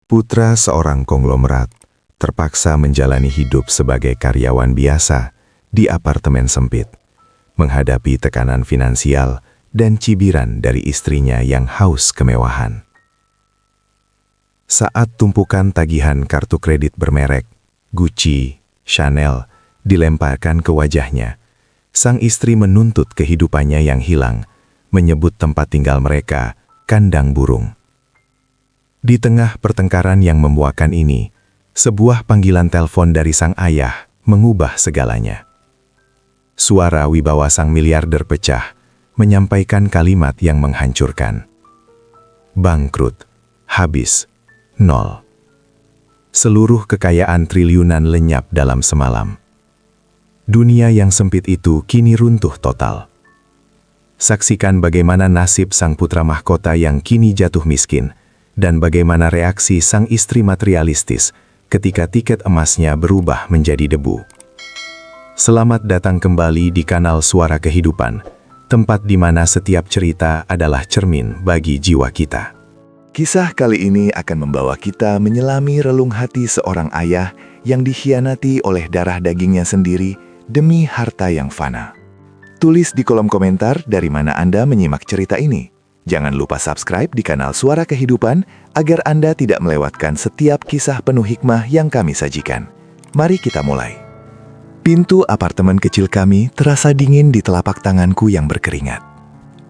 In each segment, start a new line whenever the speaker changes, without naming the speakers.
Putra seorang konglomerat terpaksa menjalani hidup sebagai karyawan biasa di apartemen sempit, menghadapi tekanan finansial dan cibiran dari istrinya yang haus kemewahan. Saat tumpukan tagihan kartu kredit bermerek Gucci, Chanel dilemparkan ke wajahnya, sang istri menuntut kehidupannya yang hilang, menyebut tempat tinggal mereka kandang burung. Di tengah pertengkaran yang membuahkan ini, sebuah panggilan telepon dari sang ayah mengubah segalanya. Suara wibawa sang miliarder pecah, menyampaikan kalimat yang menghancurkan. Bangkrut, habis, nol. Seluruh kekayaan triliunan lenyap dalam semalam. Dunia yang sempit itu kini runtuh total. Saksikan bagaimana nasib sang putra mahkota yang kini jatuh miskin, dan bagaimana reaksi sang istri materialistis ketika tiket emasnya berubah menjadi debu. Selamat datang kembali di kanal Suara Kehidupan, tempat di mana setiap cerita adalah cermin bagi jiwa kita.
Kisah kali ini akan membawa kita menyelami relung hati seorang ayah yang dikhianati oleh darah dagingnya sendiri demi harta yang fana. Tulis di kolom komentar dari mana Anda menyimak cerita ini. Jangan lupa subscribe di kanal Suara Kehidupan agar Anda tidak melewatkan setiap kisah penuh hikmah yang kami sajikan. Mari kita mulai. Pintu apartemen kecil kami terasa dingin di telapak tanganku yang berkeringat.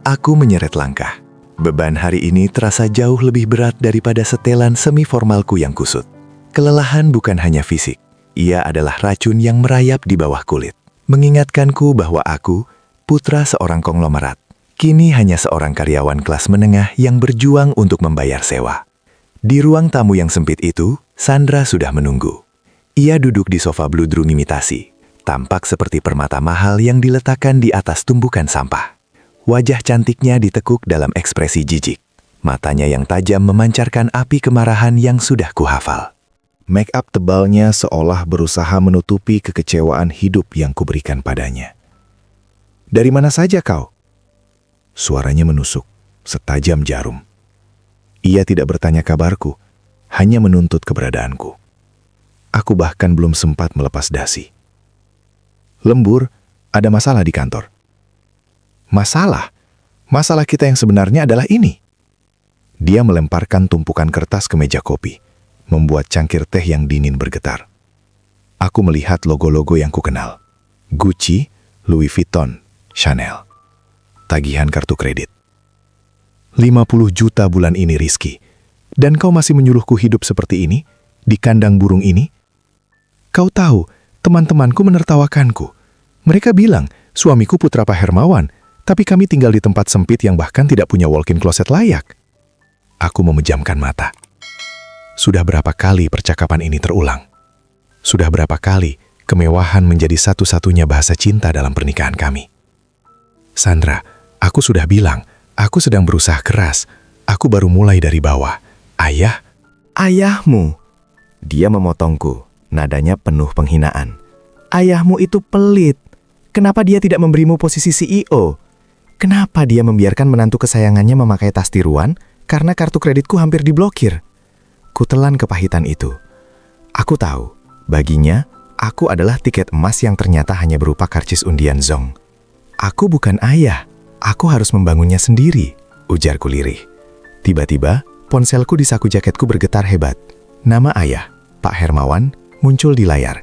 Aku menyeret langkah. Beban hari ini terasa jauh lebih berat daripada setelan semi-formalku yang kusut. Kelelahan bukan hanya fisik, ia adalah racun yang merayap di bawah kulit. Mengingatkanku bahwa aku, putra seorang konglomerat, kini hanya seorang karyawan kelas menengah yang berjuang untuk membayar sewa. Di ruang tamu yang sempit itu, Sandra sudah menunggu. Ia duduk di sofa bludrung imitasi, tampak seperti permata mahal yang diletakkan di atas tumpukan sampah. Wajah cantiknya ditekuk dalam ekspresi jijik. Matanya yang tajam memancarkan api kemarahan yang sudah kuhafal. Make up tebalnya seolah berusaha menutupi kekecewaan hidup yang kuberikan padanya. "Dari mana saja kau?" Suaranya menusuk, setajam jarum. Ia tidak bertanya kabarku, hanya menuntut keberadaanku. Aku bahkan belum sempat melepas dasi. "Lembur, ada masalah di kantor." "Masalah? Masalah kita yang sebenarnya adalah ini." Dia melemparkan tumpukan kertas ke meja kopi, membuat cangkir teh yang dingin bergetar. Aku melihat logo-logo yang kukenal. Gucci, Louis Vuitton, Chanel. Tagihan kartu kredit. 50 juta bulan ini, Rizky. Dan kau masih menyuruhku hidup seperti ini, di kandang burung ini? Kau tahu, teman-temanku menertawakanku. Mereka bilang, suamiku putra Pak Hermawan, tapi kami tinggal di tempat sempit yang bahkan tidak punya walk-in closet layak. Aku memejamkan mata. Sudah berapa kali percakapan ini terulang? Sudah berapa kali kemewahan menjadi satu-satunya bahasa cinta dalam pernikahan kami? Sandra, aku sudah bilang, aku sedang berusaha keras. Aku baru mulai dari bawah. Ayah? Ayahmu? Dia memotongku, nadanya penuh penghinaan. Ayahmu itu pelit. Kenapa dia tidak memberimu posisi CEO? Kenapa dia membiarkan menantu kesayangannya memakai tas tiruan karena kartu kreditku hampir diblokir? Kutelan kepahitan itu. Aku tahu, baginya, aku adalah tiket emas yang ternyata hanya berupa karcis undian Zong. Aku bukan ayah, aku harus membangunnya sendiri, ujarku lirih. Tiba-tiba, ponselku di saku jaketku bergetar hebat. Nama ayah, Pak Hermawan, muncul di layar.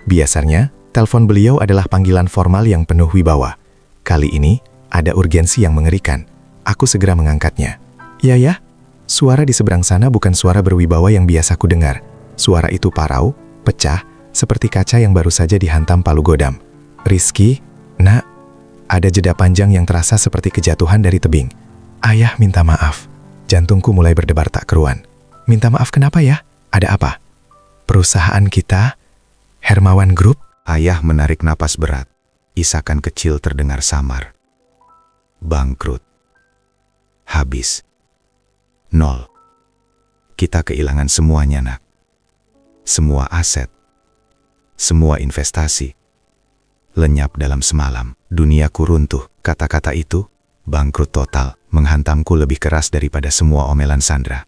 Biasanya, telepon beliau adalah panggilan formal yang penuh wibawa. Kali ini, ada urgensi yang mengerikan. Aku segera mengangkatnya. Ya, suara di seberang sana bukan suara berwibawa yang biasa ku dengar. Suara itu parau, pecah, seperti kaca yang baru saja dihantam palu godam. "Rizky, nak." Ada jeda panjang yang terasa seperti kejatuhan dari tebing. "Ayah minta maaf." Jantungku mulai berdebar tak keruan. "Minta maaf kenapa ya? Ada apa?" "Perusahaan kita, Hermawan Group." Ayah menarik napas berat. Isakan kecil terdengar samar. "Bangkrut. Habis. Nol. Kita kehilangan semuanya, nak. Semua aset. Semua investasi. Lenyap dalam semalam. Duniaku runtuh." Kata-kata itu, bangkrut total, menghantamku lebih keras daripada semua omelan Sandra.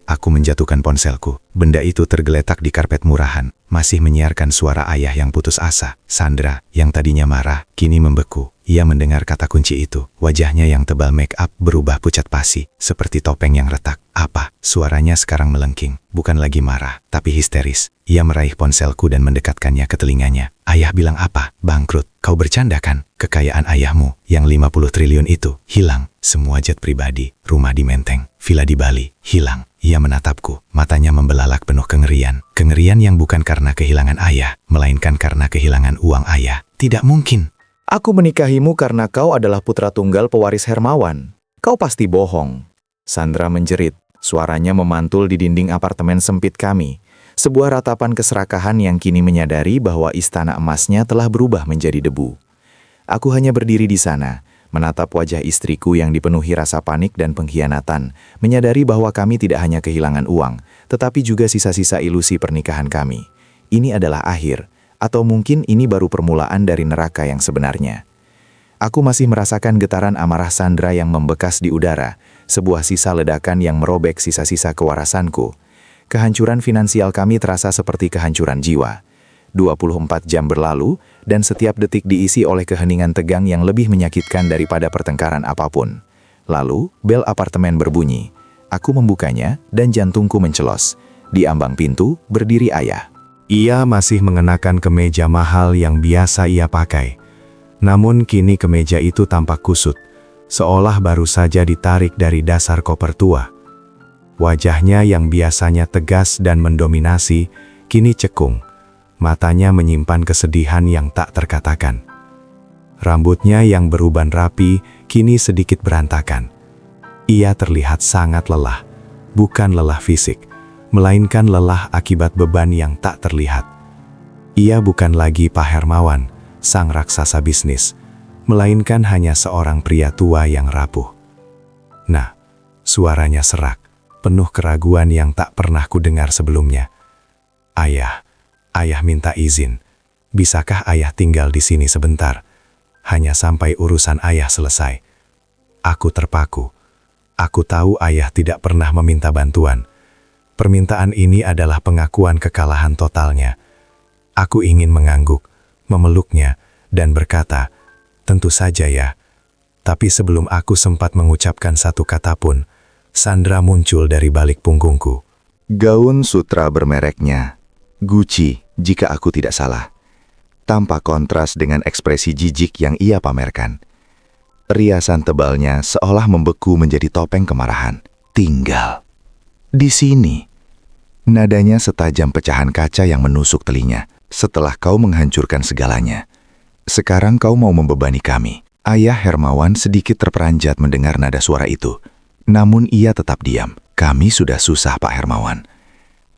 Aku menjatuhkan ponselku. Benda itu tergeletak di karpet murahan, masih menyiarkan suara ayah yang putus asa. Sandra, yang tadinya marah, kini membeku. Ia mendengar kata kunci itu. Wajahnya yang tebal make up berubah pucat pasi, seperti topeng yang retak. Apa? Suaranya sekarang melengking. Bukan lagi marah, tapi histeris. Ia meraih ponselku dan mendekatkannya ke telinganya. Ayah bilang apa? Bangkrut. Kau bercanda kan? Kekayaan ayahmu, yang 50 triliun itu, hilang. Semua jet pribadi, rumah di Menteng, villa di Bali, hilang. Ia menatapku, matanya membelalak penuh kengerian. Kengerian yang bukan karena kehilangan ayah, melainkan karena kehilangan uang ayah. Tidak mungkin.
Aku menikahimu karena kau adalah putra tunggal pewaris Hermawan. Kau pasti bohong. Sandra menjerit, suaranya memantul di dinding apartemen sempit kami. Sebuah ratapan keserakahan yang kini menyadari bahwa istana emasnya telah berubah menjadi debu. Aku hanya berdiri di sana, menatap wajah istriku yang dipenuhi rasa panik dan pengkhianatan, menyadari bahwa kami tidak hanya kehilangan uang, tetapi juga sisa-sisa ilusi pernikahan kami. Ini adalah akhir, atau mungkin ini baru permulaan dari neraka yang sebenarnya. Aku masih merasakan getaran amarah Sandra yang membekas di udara, sebuah sisa ledakan yang merobek sisa-sisa kewarasanku. Kehancuran finansial kami terasa seperti kehancuran jiwa. 24 jam berlalu, dan setiap detik diisi oleh keheningan tegang yang lebih menyakitkan daripada pertengkaran apapun. Lalu, bel apartemen berbunyi. Aku membukanya, dan jantungku mencelos. Di ambang pintu, berdiri ayah.
Ia masih mengenakan kemeja mahal yang biasa ia pakai. Namun kini kemeja itu tampak kusut, seolah baru saja ditarik dari dasar koper tua. Wajahnya yang biasanya tegas dan mendominasi, kini cekung. Matanya menyimpan kesedihan yang tak terkatakan. Rambutnya yang beruban rapi, kini sedikit berantakan. Ia terlihat sangat lelah, bukan lelah fisik, melainkan lelah akibat beban yang tak terlihat. Ia bukan lagi Pak Hermawan, sang raksasa bisnis, melainkan hanya seorang pria tua yang rapuh. Nah, suaranya serak, penuh keraguan yang tak pernah kudengar sebelumnya. Ayah minta izin. Bisakah ayah tinggal di sini sebentar? Hanya sampai urusan ayah selesai. Aku terpaku. Aku tahu ayah tidak pernah meminta bantuan. Permintaan ini adalah pengakuan kekalahan totalnya. Aku ingin mengangguk, memeluknya, dan berkata, tentu saja ya. Tapi sebelum aku sempat mengucapkan satu kata pun, Sandra muncul dari balik punggungku.
Gaun sutra bermereknya, Gucci jika aku tidak salah, tanpa kontras dengan ekspresi jijik yang ia pamerkan. Riasan tebalnya seolah membeku menjadi topeng kemarahan. Tinggal di sini. Nadanya setajam pecahan kaca yang menusuk telinga. Setelah kau menghancurkan segalanya, sekarang kau mau membebani kami. Ayah Hermawan sedikit terperanjat mendengar nada suara itu. Namun ia tetap diam. Kami sudah susah, Pak Hermawan.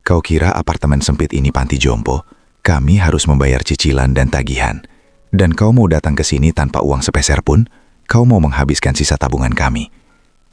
Kau kira apartemen sempit ini panti jompo? Kami harus membayar cicilan dan tagihan. Dan kau mau datang ke sini tanpa uang sepeser pun? Kau mau menghabiskan sisa tabungan kami.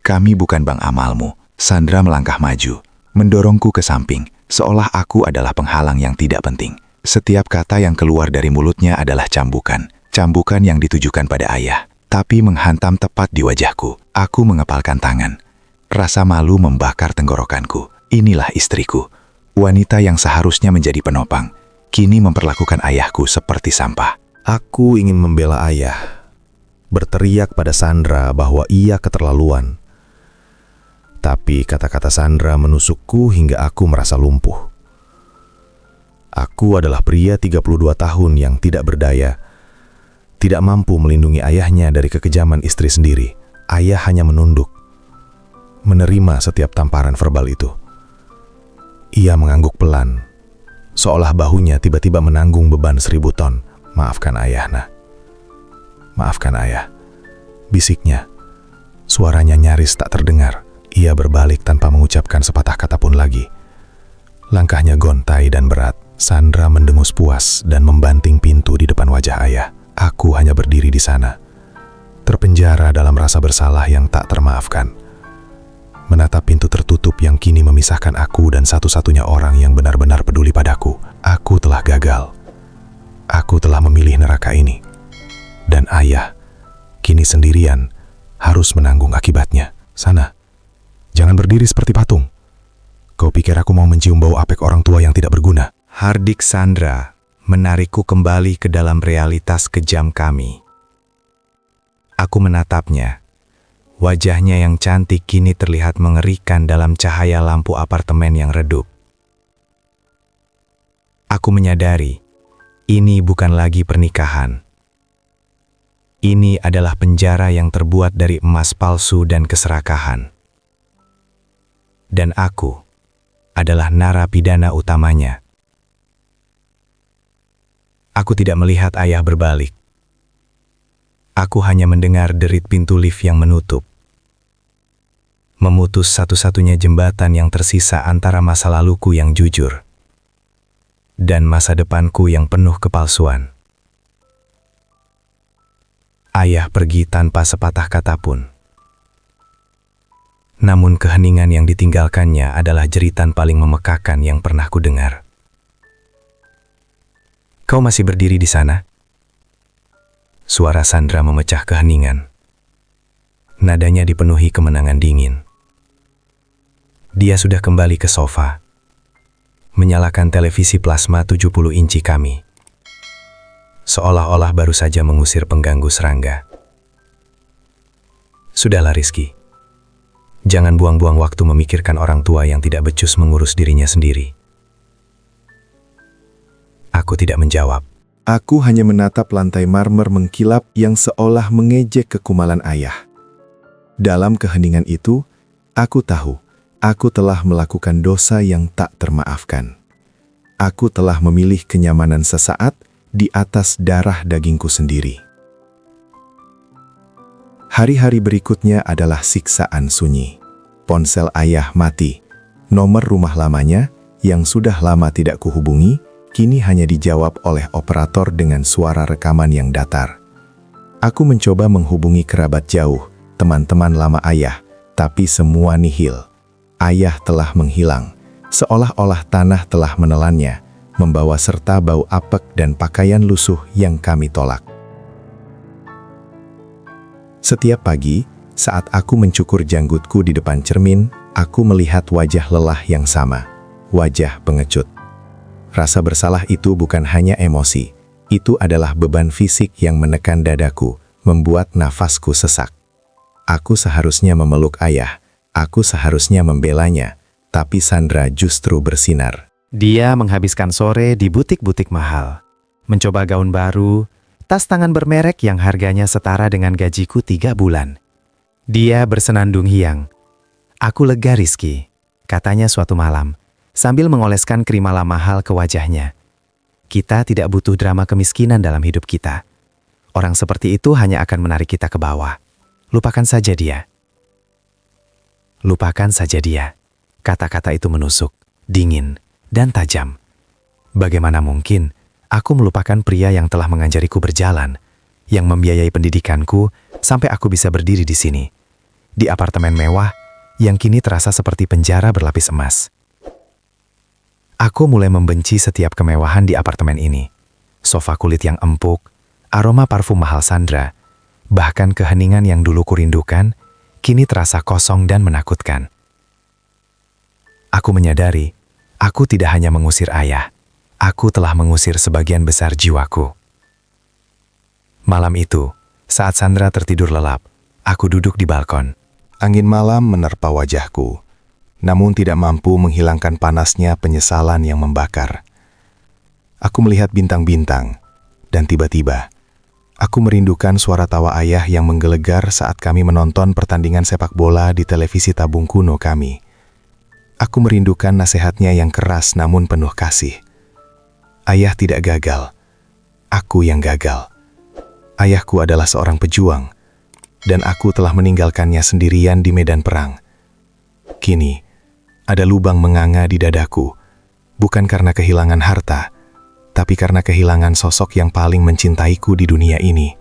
Kami bukan bank amalmu. Sandra melangkah maju, mendorongku ke samping, seolah aku adalah penghalang yang tidak penting. Setiap kata yang keluar dari mulutnya adalah cambukan. Cambukan yang ditujukan pada ayah, tapi menghantam tepat di wajahku. Aku mengepalkan tangan. Rasa malu membakar tenggorokanku. Inilah istriku. Wanita yang seharusnya menjadi penopang, kini memperlakukan ayahku seperti sampah.
Aku ingin membela ayah, berteriak pada Sandra bahwa ia keterlaluan. Tapi kata-kata Sandra menusukku hingga aku merasa lumpuh. Aku adalah pria 32 tahun yang tidak berdaya, tidak mampu melindungi ayahnya dari kekejaman istri sendiri. Ayah hanya menunduk, menerima setiap tamparan verbal itu. Ia mengangguk pelan, seolah bahunya tiba-tiba menanggung beban 1000 ton. Maafkan ayah, Nah. Maafkan ayah, bisiknya. Suaranya nyaris tak terdengar. Ia berbalik tanpa mengucapkan sepatah kata pun lagi. Langkahnya gontai dan berat. Sandra mendengus puas dan membanting pintu di depan wajah ayah. Aku hanya berdiri di sana, terpenjara dalam rasa bersalah yang tak termaafkan. Menatap pintu tertutup yang kini memisahkan aku dan satu-satunya orang yang benar-benar peduli padaku. Aku telah gagal. Aku telah memilih neraka ini. Dan ayah, kini sendirian, harus menanggung akibatnya. Sana, jangan berdiri seperti patung. Kau pikir aku mau mencium bau apek orang tua yang tidak berguna?
Hardik Sandra menarikku kembali ke dalam realitas kejam kami. Aku menatapnya. Wajahnya yang cantik kini terlihat mengerikan dalam cahaya lampu apartemen yang redup. Aku menyadari, ini bukan lagi pernikahan. Ini adalah penjara yang terbuat dari emas palsu dan keserakahan. Dan aku adalah narapidana utamanya. Aku tidak melihat ayah berbalik. Aku hanya mendengar derit pintu lift yang menutup. Memutus satu-satunya jembatan yang tersisa antara masa laluku yang jujur dan masa depanku yang penuh kepalsuan. Ayah pergi tanpa sepatah kata pun. Namun keheningan yang ditinggalkannya adalah jeritan paling memekakan yang pernah kudengar. Kau masih berdiri di sana? Suara Sandra memecah keheningan. Nadanya dipenuhi kemenangan dingin. Dia sudah kembali ke sofa, menyalakan televisi plasma 70 inci kami. Seolah-olah baru saja mengusir pengganggu serangga. Sudahlah Rizky. Jangan buang-buang waktu memikirkan orang tua yang tidak becus mengurus dirinya sendiri. Aku tidak menjawab.
Aku hanya menatap lantai marmer mengkilap yang seolah mengejek kekumalan ayah. Dalam keheningan itu, aku tahu, aku telah melakukan dosa yang tak termaafkan. Aku telah memilih kenyamanan sesaat di atas darah dagingku sendiri. Hari-hari berikutnya adalah siksaan sunyi. Ponsel ayah mati. Nomor rumah lamanya, yang sudah lama tidak kuhubungi, kini hanya dijawab oleh operator dengan suara rekaman yang datar. Aku mencoba menghubungi kerabat jauh, teman-teman lama ayah, tapi semua nihil. Ayah telah menghilang, seolah-olah tanah telah menelannya, membawa serta bau apek dan pakaian lusuh yang kami tolak. Setiap pagi, saat aku mencukur janggutku di depan cermin, aku melihat wajah lelah yang sama, wajah pengecut. Rasa bersalah itu bukan hanya emosi, itu adalah beban fisik yang menekan dadaku, membuat nafasku sesak. Aku seharusnya memeluk ayah, aku seharusnya membelanya, tapi Sandra justru bersinar.
Dia menghabiskan sore di butik-butik mahal, mencoba gaun baru, tas tangan bermerek yang harganya setara dengan gajiku 3 bulan. Dia bersenandung hiang. Aku lega Rizky, katanya suatu malam, sambil mengoleskan krim ala mahal ke wajahnya. Kita tidak butuh drama kemiskinan dalam hidup kita. Orang seperti itu hanya akan menarik kita ke bawah. Lupakan saja dia. Lupakan saja dia. Kata-kata itu menusuk, dingin, dan tajam. Bagaimana mungkin aku melupakan pria yang telah mengajariku berjalan, yang membiayai pendidikanku sampai aku bisa berdiri di sini, di apartemen mewah yang kini terasa seperti penjara berlapis emas. Aku mulai membenci setiap kemewahan di apartemen ini. Sofa kulit yang empuk, aroma parfum mahal Sandra, bahkan keheningan yang dulu kurindukan, kini terasa kosong dan menakutkan. Aku menyadari, aku tidak hanya mengusir ayah, aku telah mengusir sebagian besar jiwaku. Malam itu, saat Sandra tertidur lelap, aku duduk di balkon.
Angin malam menerpa wajahku, namun tidak mampu menghilangkan panasnya penyesalan yang membakar. Aku melihat bintang-bintang, dan tiba-tiba, aku merindukan suara tawa ayah yang menggelegar saat kami menonton pertandingan sepak bola di televisi tabung kuno kami. Aku merindukan nasihatnya yang keras namun penuh kasih. Ayah tidak gagal, aku yang gagal. Ayahku adalah seorang pejuang, dan aku telah meninggalkannya sendirian di medan perang. Kini, ada lubang menganga di dadaku, bukan karena kehilangan harta, tapi karena kehilangan sosok yang paling mencintaiku di dunia ini.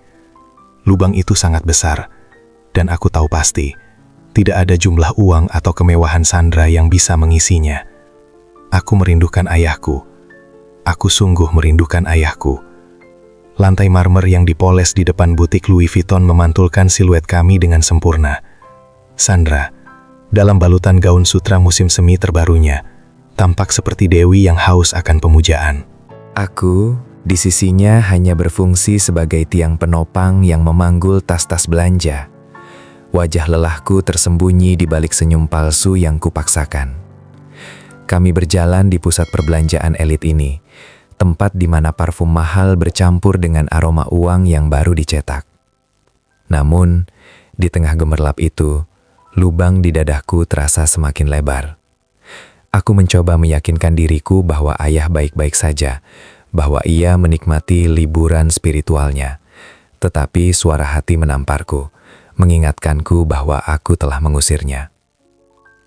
Lubang itu sangat besar, dan aku tahu pasti, tidak ada jumlah uang atau kemewahan Sandra yang bisa mengisinya. Aku merindukan ayahku. Aku sungguh merindukan ayahku. Lantai marmer yang dipoles di depan butik Louis Vuitton memantulkan siluet kami dengan sempurna. Sandra, dalam balutan gaun sutra musim semi terbarunya, tampak seperti dewi yang haus akan pemujaan.
Aku, di sisinya hanya berfungsi sebagai tiang penopang yang memanggul tas-tas belanja. Wajah lelahku tersembunyi di balik senyum palsu yang kupaksakan. Kami berjalan di pusat perbelanjaan elit ini, tempat di mana parfum mahal bercampur dengan aroma uang yang baru dicetak. Namun, di tengah gemerlap itu, lubang di dadaku terasa semakin lebar. Aku mencoba meyakinkan diriku bahwa ayah baik-baik saja, bahwa ia menikmati liburan spiritualnya. Tetapi suara hati menamparku, mengingatkanku bahwa aku telah mengusirnya.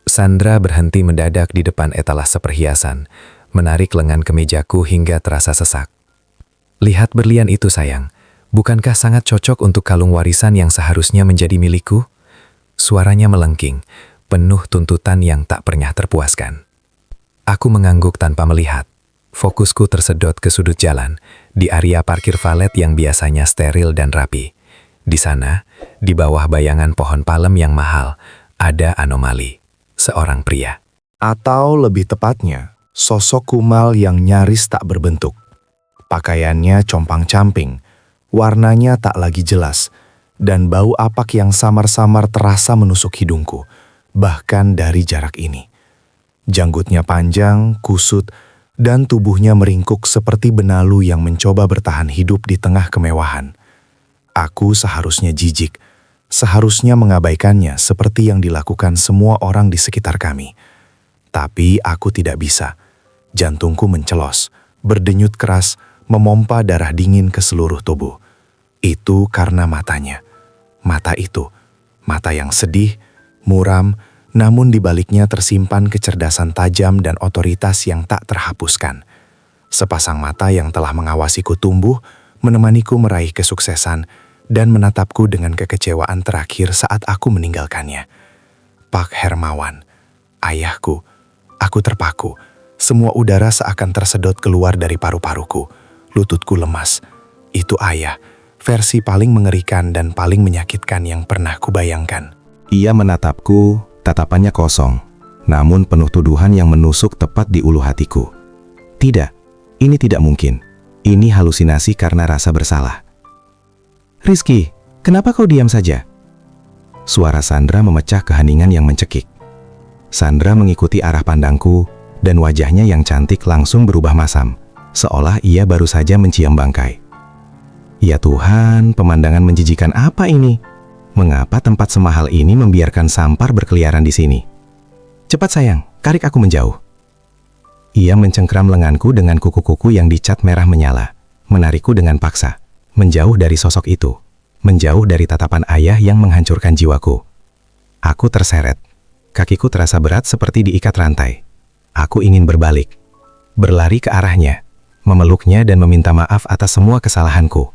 Sandra berhenti mendadak di depan etalase perhiasan, menarik lengan kemejaku hingga terasa sesak. "Lihat berlian itu, sayang. Bukankah sangat cocok untuk kalung warisan yang seharusnya menjadi milikku?" Suaranya melengking, penuh tuntutan yang tak pernah terpuaskan. Aku mengangguk tanpa melihat. Fokusku tersedot ke sudut jalan, di area parkir valet yang biasanya steril dan rapi. Di sana, di bawah bayangan pohon palem yang mahal, ada anomali. Seorang pria.
Atau lebih tepatnya, sosok kumal yang nyaris tak berbentuk. Pakaiannya compang-camping, warnanya tak lagi jelas, dan bau apak yang samar-samar terasa menusuk hidungku, bahkan dari jarak ini. Janggutnya panjang, kusut, dan tubuhnya meringkuk seperti benalu yang mencoba bertahan hidup di tengah kemewahan. Aku seharusnya jijik, seharusnya mengabaikannya seperti yang dilakukan semua orang di sekitar kami. Tapi aku tidak bisa. Jantungku mencelos, berdenyut keras, memompa darah dingin ke seluruh tubuh. Itu karena matanya. Mata itu, mata yang sedih, muram, namun di baliknya tersimpan kecerdasan tajam dan otoritas yang tak terhapuskan. Sepasang mata yang telah mengawasiku tumbuh, menemaniku meraih kesuksesan, dan menatapku dengan kekecewaan terakhir saat aku meninggalkannya. Pak Hermawan, ayahku, aku terpaku. Semua udara seakan tersedot keluar dari paru-paruku. Lututku lemas. Itu ayah, versi paling mengerikan dan paling menyakitkan yang pernah kubayangkan.
Ia menatapku, tatapannya kosong, namun penuh tuduhan yang menusuk tepat di ulu hatiku. Tidak, ini tidak mungkin. Ini halusinasi karena rasa bersalah. "Rizky, kenapa kau diam saja?" Suara Sandra memecah keheningan yang mencekik. Sandra mengikuti arah pandangku, dan wajahnya yang cantik langsung berubah masam, seolah ia baru saja mencium bangkai. Ya Tuhan, pemandangan menjijikan apa ini? Mengapa tempat semahal ini membiarkan sampar berkeliaran di sini? "Cepat sayang, tarik aku menjauh." Ia mencengkram lenganku dengan kuku-kuku yang dicat merah menyala, menarikku dengan paksa, menjauh dari sosok itu, menjauh dari tatapan ayah yang menghancurkan jiwaku. Aku terseret, kakiku terasa berat seperti diikat rantai. Aku ingin berbalik, berlari ke arahnya, memeluknya dan meminta maaf atas semua kesalahanku.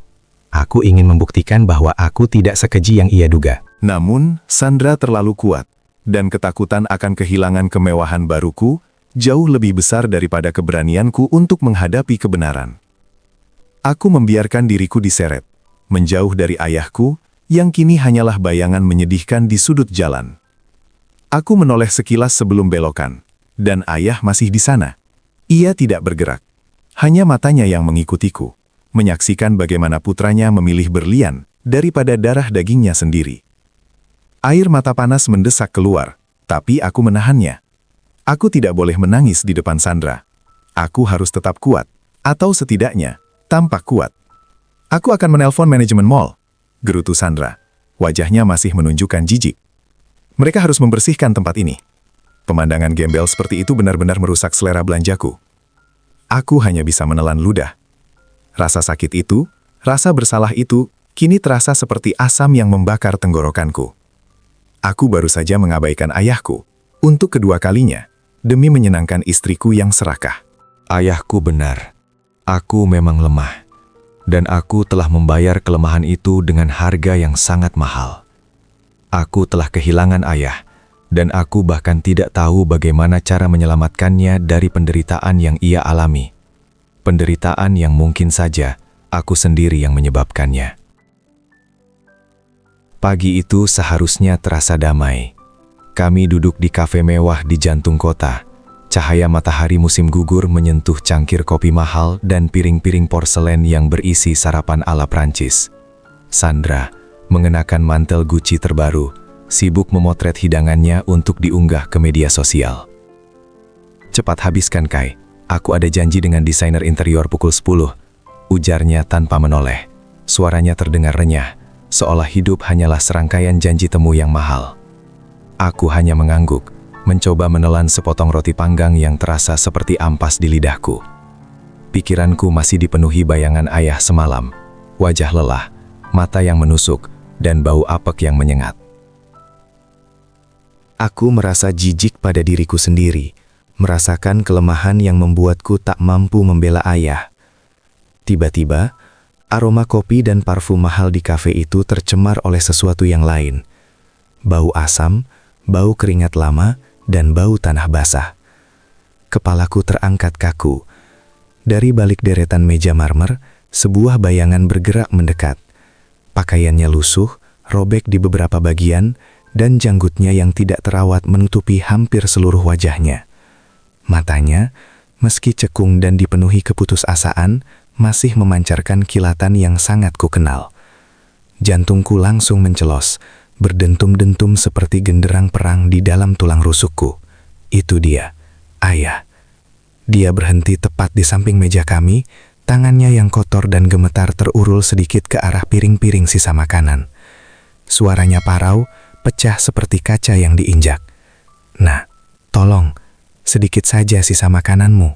Aku ingin membuktikan bahwa aku tidak sekeji yang ia duga.
Namun, Sandra terlalu kuat, dan ketakutan akan kehilangan kemewahan baruku jauh lebih besar daripada keberanianku untuk menghadapi kebenaran. Aku membiarkan diriku diseret, menjauh dari ayahku, yang kini hanyalah bayangan menyedihkan di sudut jalan. Aku menoleh sekilas sebelum belokan, dan ayah masih di sana. Ia tidak bergerak, hanya matanya yang mengikutiku, menyaksikan bagaimana putranya memilih berlian daripada darah dagingnya sendiri. Air mata panas mendesak keluar, tapi aku menahannya. Aku tidak boleh menangis di depan Sandra. Aku harus tetap kuat, atau setidaknya tampak kuat. "Aku akan menelpon manajemen mall," gerutu Sandra. Wajahnya masih menunjukkan jijik. "Mereka harus membersihkan tempat ini." Pemandangan gembel seperti itu benar-benar merusak selera belanjaku. Aku hanya bisa menelan ludah. Rasa sakit itu, rasa bersalah itu, kini terasa seperti asam yang membakar tenggorokanku. Aku baru saja mengabaikan ayahku, untuk kedua kalinya, demi menyenangkan istriku yang serakah.
Ayahku benar. Aku memang lemah. Dan aku telah membayar kelemahan itu dengan harga yang sangat mahal. Aku telah kehilangan ayah, dan aku bahkan tidak tahu bagaimana cara menyelamatkannya dari penderitaan yang ia alami. Penderitaan yang mungkin saja aku sendiri yang menyebabkannya. Pagi itu seharusnya terasa damai. Kami duduk di kafe mewah di jantung kota, Cahaya matahari musim gugur menyentuh cangkir kopi mahal dan piring-piring porselen yang berisi sarapan ala Prancis. Sandra, mengenakan mantel Gucci terbaru, sibuk memotret hidangannya untuk diunggah ke media sosial. "Cepat habiskan, Kai. Aku ada janji dengan desainer interior pukul 10, ujarnya tanpa menoleh. Suaranya terdengar renyah, seolah hidup hanyalah serangkaian janji temu yang mahal. Aku hanya mengangguk, mencoba menelan sepotong roti panggang yang terasa seperti ampas di lidahku. Pikiranku masih dipenuhi bayangan ayah semalam, wajah lelah, mata yang menusuk, dan bau apek yang menyengat.
Aku merasa jijik pada diriku sendiri, merasakan kelemahan yang membuatku tak mampu membela ayah. Tiba-tiba, aroma kopi dan parfum mahal di kafe itu tercemar oleh sesuatu yang lain. Bau asam, bau keringat lama, dan bau tanah basah. Kepalaku terangkat kaku. Dari balik deretan meja marmer, sebuah bayangan bergerak mendekat. Pakaiannya lusuh, robek di beberapa bagian, dan janggutnya yang tidak terawat menutupi hampir seluruh wajahnya. Matanya, meski cekung dan dipenuhi keputusasaan, masih memancarkan kilatan yang sangat kukenal. Jantungku langsung mencelos, berdentum-dentum seperti genderang perang di dalam tulang rusukku. Itu dia, ayah. Dia berhenti tepat di samping meja kami, tangannya yang kotor dan gemetar terurul sedikit ke arah piring-piring sisa makanan. Suaranya parau, pecah seperti kaca yang diinjak. "Nah, tolong, sedikit saja sisa makananmu."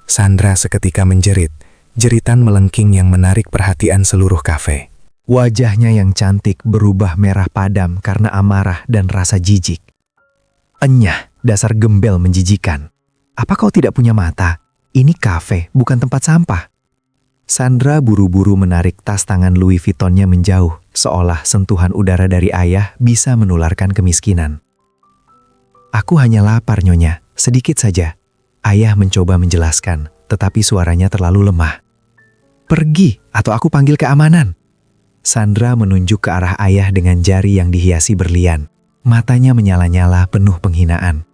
Sandra seketika menjerit, jeritan melengking yang menarik perhatian seluruh kafe.
Wajahnya yang cantik berubah merah padam karena amarah dan rasa jijik. "Enyah, dasar gembel menjijikan. Apa kau tidak punya mata? Ini kafe, bukan tempat sampah." Sandra buru-buru menarik tas tangan Louis Vuittonnya menjauh, seolah sentuhan udara dari ayah bisa menularkan kemiskinan. "Aku hanya lapar, Nyonya, sedikit saja." Ayah mencoba menjelaskan, tetapi suaranya terlalu lemah. "Pergi, atau aku panggil keamanan." Sandra menunjuk ke arah ayah dengan jari yang dihiasi berlian. Matanya menyala-nyala penuh penghinaan.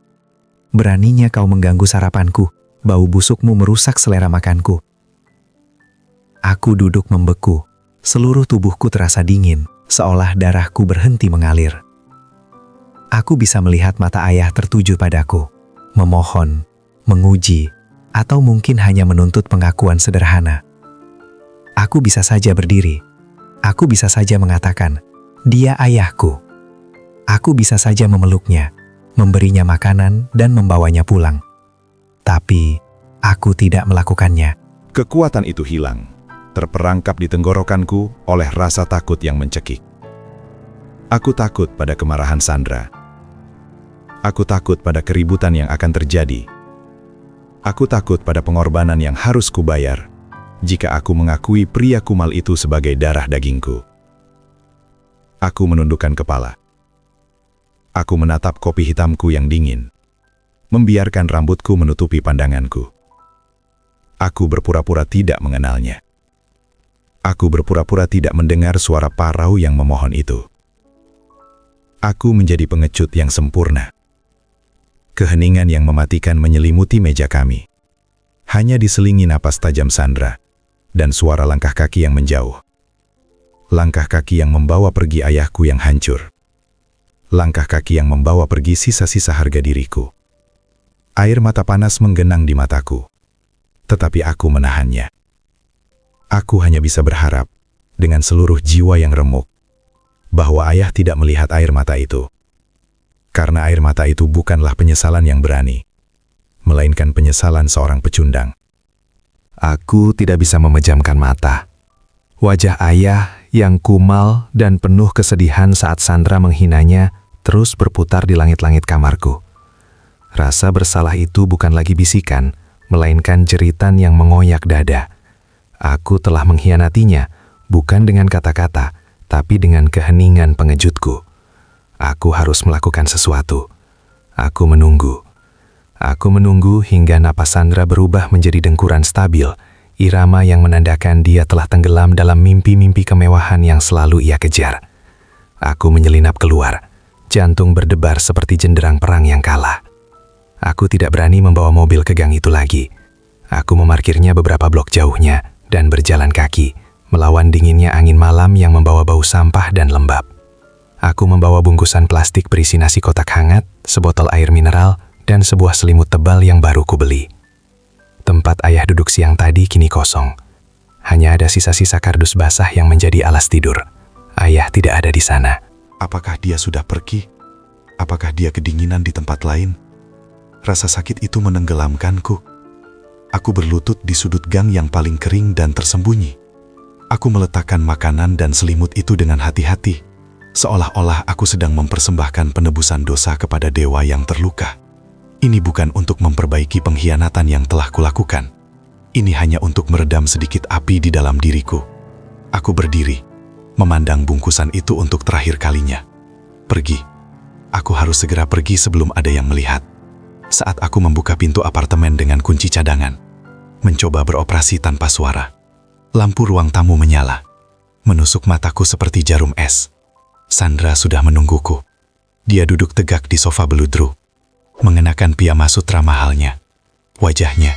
"Beraninya kau mengganggu sarapanku, bau busukmu merusak selera makanku." Aku duduk membeku, seluruh tubuhku terasa dingin, seolah darahku berhenti mengalir. Aku bisa melihat mata ayah tertuju padaku, memohon, menguji, atau mungkin hanya menuntut pengakuan sederhana. Aku bisa saja berdiri. Aku bisa saja mengatakan, "Dia ayahku." Aku bisa saja memeluknya, memberinya makanan dan membawanya pulang. Tapi, aku tidak melakukannya.
Kekuatan itu hilang, terperangkap di tenggorokanku oleh rasa takut yang mencekik. Aku takut pada kemarahan Sandra. Aku takut pada keributan yang akan terjadi. Aku takut pada pengorbanan yang harus kubayar jika aku mengakui pria kumal itu sebagai darah dagingku. Aku menundukkan kepala. Aku menatap kopi hitamku yang dingin, membiarkan rambutku menutupi pandanganku. Aku berpura-pura tidak mengenalnya. Aku berpura-pura tidak mendengar suara parau yang memohon itu. Aku menjadi pengecut yang sempurna. Keheningan yang mematikan menyelimuti meja kami. Hanya diselingi napas tajam Sandra dan suara langkah kaki yang menjauh. Langkah kaki yang membawa pergi ayahku yang hancur. Langkah kaki yang membawa pergi sisa-sisa harga diriku. Air mata panas menggenang di mataku, tetapi aku menahannya. Aku hanya bisa berharap, dengan seluruh jiwa yang remuk, bahwa ayah tidak melihat air mata itu. Karena air mata itu bukanlah penyesalan yang berani, melainkan penyesalan seorang pecundang.
Aku tidak bisa memejamkan mata. Wajah ayah yang kumal dan penuh kesedihan saat Sandra menghinanya terus berputar di langit-langit kamarku. Rasa bersalah itu bukan lagi bisikan, melainkan jeritan yang mengoyak dada. Aku telah mengkhianatinya, bukan dengan kata-kata, tapi dengan keheningan pengejutku. Aku harus melakukan sesuatu. Aku menunggu. Aku menunggu hingga napas Sandra berubah menjadi dengkuran stabil, irama yang menandakan dia telah tenggelam dalam mimpi-mimpi kemewahan yang selalu ia kejar. Aku menyelinap keluar, jantung berdebar seperti jenderang perang yang kalah.
Aku tidak berani membawa mobil ke gang itu lagi. Aku memarkirnya beberapa blok jauhnya dan berjalan kaki, melawan dinginnya angin malam yang membawa bau sampah dan lembab. Aku membawa bungkusan plastik berisi nasi kotak hangat, sebotol air mineral, dan sebuah selimut tebal yang baru kubeli. Tempat ayah duduk siang tadi kini kosong. Hanya ada sisa-sisa kardus basah yang menjadi alas tidur. Ayah tidak ada di sana.
Apakah dia sudah pergi? Apakah dia kedinginan di tempat lain? Rasa sakit itu menenggelamkanku. Aku berlutut di sudut gang yang paling kering dan tersembunyi. Aku meletakkan makanan dan selimut itu dengan hati-hati, seolah-olah aku sedang mempersembahkan penebusan dosa kepada dewa yang terluka. Ini bukan untuk memperbaiki pengkhianatan yang telah kulakukan. Ini hanya untuk meredam sedikit api di dalam diriku. Aku berdiri, memandang bungkusan itu untuk terakhir kalinya. Pergi. Aku harus segera pergi sebelum ada yang melihat. Saat aku membuka pintu apartemen dengan kunci cadangan, mencoba beroperasi tanpa suara, lampu ruang tamu menyala, menusuk mataku seperti jarum es. Sandra sudah menungguku. Dia duduk tegak di sofa beludru, mengenakan piyama sutra mahalnya. Wajahnya,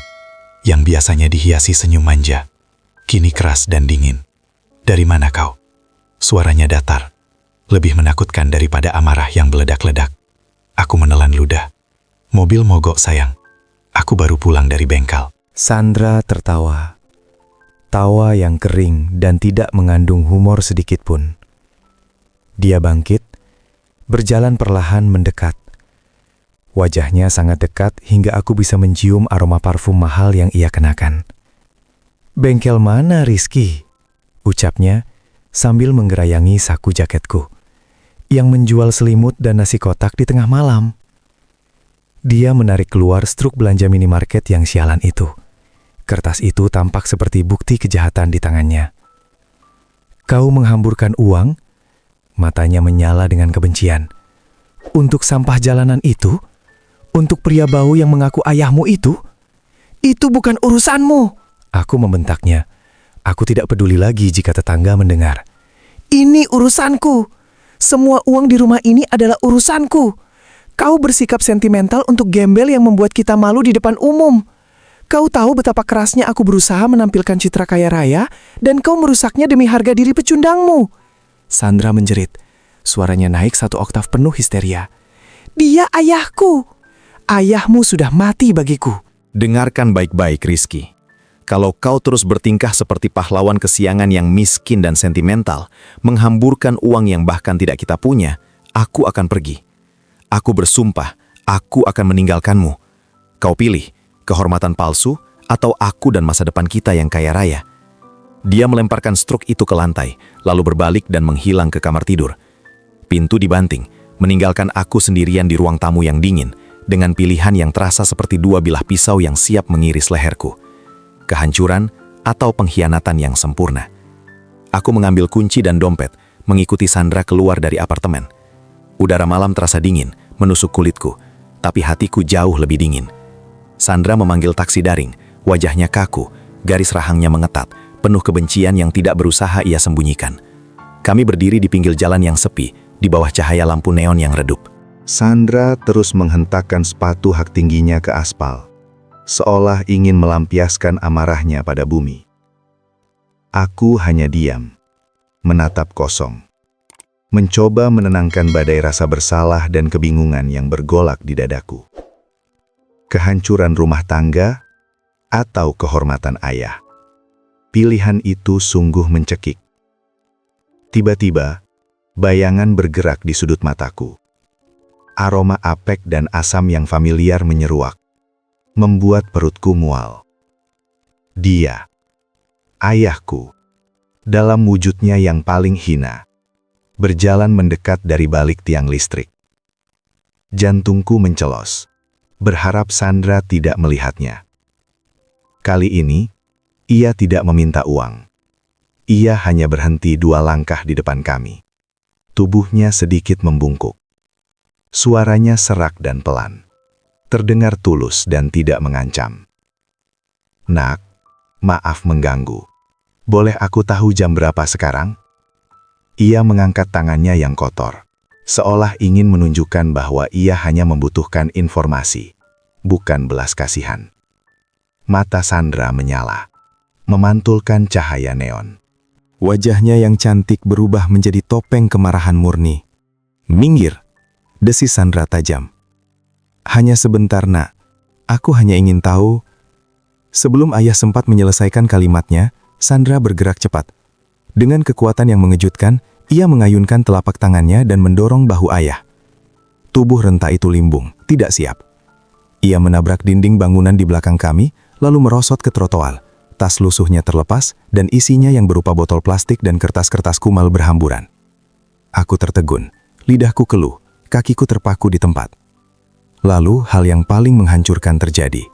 yang biasanya dihiasi senyum manja, kini keras dan dingin. "Dari mana kau?" Suaranya datar, lebih menakutkan daripada amarah yang meledak-ledak. Aku menelan ludah. "Mobil mogok, sayang. Aku baru pulang dari bengkel."
Sandra tertawa. Tawa yang kering dan tidak mengandung humor sedikit pun. Dia bangkit, berjalan perlahan mendekat. Wajahnya sangat dekat hingga aku bisa mencium aroma parfum mahal yang ia kenakan. "Bengkel mana, Rizky?" ucapnya sambil menggerayangi saku jaketku, yang menjual selimut dan nasi kotak di tengah malam. Dia menarik keluar struk belanja minimarket yang sialan itu. Kertas itu tampak seperti bukti kejahatan di tangannya. "Kau menghamburkan uang?" Matanya menyala dengan kebencian. "Untuk sampah jalanan itu? Untuk pria bau yang mengaku ayahmu itu? Itu bukan urusanmu!" Aku membentaknya. Aku tidak peduli lagi jika tetangga mendengar. "Ini urusanku. Semua uang di rumah ini adalah urusanku. Kau bersikap sentimental untuk gembel yang membuat kita malu di depan umum. Kau tahu betapa kerasnya aku berusaha menampilkan citra kaya raya, dan kau merusaknya demi harga diri pecundangmu." Sandra menjerit. Suaranya naik 1 oktav penuh histeria. "Dia ayahku. Ayahmu sudah mati bagiku."
Dengarkan baik-baik, Rizky. Kalau kau terus bertingkah seperti pahlawan kesiangan yang miskin dan sentimental, menghamburkan uang yang bahkan tidak kita punya, aku akan pergi. Aku bersumpah, aku akan meninggalkanmu. Kau pilih, kehormatan palsu atau aku dan masa depan kita yang kaya raya. Dia melemparkan struk itu ke lantai, lalu berbalik dan menghilang ke kamar tidur. Pintu dibanting, meninggalkan aku sendirian di ruang tamu yang dingin, dengan pilihan yang terasa seperti 2 bilah pisau yang siap mengiris leherku. Kehancuran atau pengkhianatan yang sempurna. Aku mengambil kunci dan dompet, mengikuti Sandra keluar dari apartemen. Udara malam terasa dingin, menusuk kulitku, tapi hatiku jauh lebih dingin. Sandra memanggil taksi daring, wajahnya kaku, garis rahangnya mengetat, penuh kebencian yang tidak berusaha ia sembunyikan. Kami berdiri di pinggir jalan yang sepi, di bawah cahaya lampu neon yang redup.
Sandra terus menghentakkan sepatu hak tingginya ke aspal, seolah ingin melampiaskan amarahnya pada bumi. Aku hanya diam, menatap kosong, mencoba menenangkan badai rasa bersalah dan kebingungan yang bergolak di dadaku. Kehancuran rumah tangga atau kehormatan ayah? Pilihan itu sungguh mencekik. Tiba-tiba, bayangan bergerak di sudut mataku. Aroma apek dan asam yang familiar menyeruak, membuat perutku mual. Dia, ayahku, dalam wujudnya yang paling hina, berjalan mendekat dari balik tiang listrik. Jantungku mencelos, berharap Sandra tidak melihatnya. Kali ini, ia tidak meminta uang. Ia hanya berhenti 2 langkah di depan kami. Tubuhnya sedikit membungkuk. Suaranya serak dan pelan, terdengar tulus dan tidak mengancam. "Nak, maaf mengganggu. Boleh aku tahu jam berapa sekarang?" Ia mengangkat tangannya yang kotor, seolah ingin menunjukkan bahwa ia hanya membutuhkan informasi. bukan belas kasihan. Mata Sandra menyala, memantulkan cahaya neon.
Wajahnya yang cantik berubah menjadi topeng kemarahan murni. "Minggir!" desis Sandra tajam. "Hanya sebentar, Nak. Aku hanya ingin tahu." Sebelum ayah sempat menyelesaikan kalimatnya, Sandra bergerak cepat. Dengan kekuatan yang mengejutkan, ia mengayunkan telapak tangannya dan mendorong bahu ayah. Tubuh renta itu limbung, tidak siap. Ia menabrak dinding bangunan di belakang kami, lalu merosot ke trotoar. Tas lusuhnya terlepas, dan isinya yang berupa botol plastik dan kertas-kertas kumal berhamburan. Aku tertegun, lidahku keluh, kakiku terpaku di tempat. Lalu, hal yang paling menghancurkan terjadi.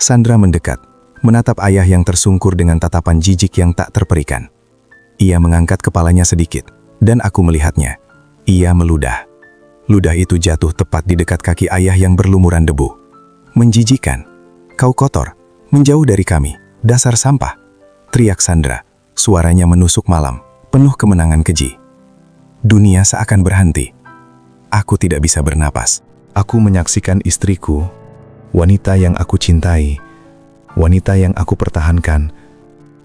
Sandra mendekat, menatap ayah yang tersungkur dengan tatapan jijik yang tak terperikan. Ia mengangkat kepalanya sedikit, dan aku melihatnya. Ia meludah. Ludah itu jatuh tepat di dekat kaki ayah yang berlumuran debu. "Menjijikan. Kau kotor. Menjauh dari kami. Dasar sampah!" teriak Sandra. Suaranya menusuk malam, penuh kemenangan keji. Dunia seakan berhenti. Aku tidak bisa bernapas.
Aku menyaksikan istriku, wanita yang aku cintai, wanita yang aku pertahankan,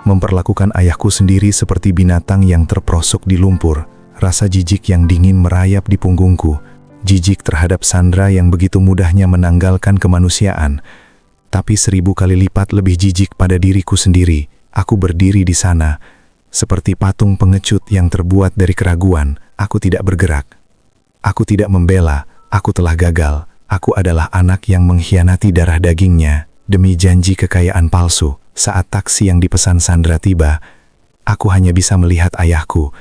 memperlakukan ayahku sendiri seperti binatang yang terperosok di lumpur. Rasa jijik yang dingin merayap di punggungku, jijik terhadap Sandra yang begitu mudahnya menanggalkan kemanusiaan. Tapi 1000 kali lipat lebih jijik pada diriku sendiri. Aku berdiri di sana, seperti patung pengecut yang terbuat dari keraguan. Aku tidak bergerak. Aku tidak membela. Aku telah gagal. Aku adalah anak yang mengkhianati darah dagingnya demi janji kekayaan palsu. Saat taksi yang dipesan Sandra tiba, aku hanya bisa melihat ayahku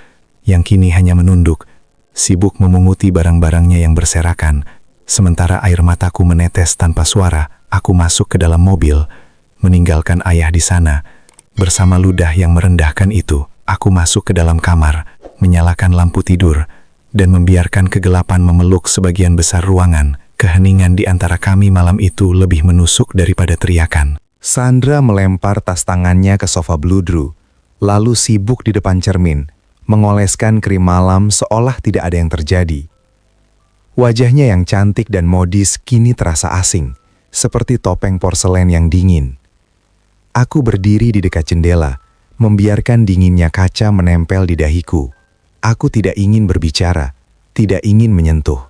yang kini hanya menunduk, sibuk memunguti barang-barangnya yang berserakan. Sementara air mataku menetes tanpa suara, aku masuk ke dalam mobil, meninggalkan ayah di sana. Bersama ludah yang merendahkan itu, aku masuk ke dalam kamar, menyalakan lampu tidur, dan membiarkan kegelapan memeluk sebagian besar ruangan. Keheningan di antara kami malam itu lebih menusuk daripada teriakan.
Sandra melempar tas tangannya ke sofa bludru, lalu sibuk di depan cermin, mengoleskan krim malam seolah tidak ada yang terjadi. Wajahnya yang cantik dan modis kini terasa asing, seperti topeng porselen yang dingin. Aku berdiri di dekat jendela, membiarkan dinginnya kaca menempel di dahiku. Aku tidak ingin berbicara, tidak ingin menyentuh.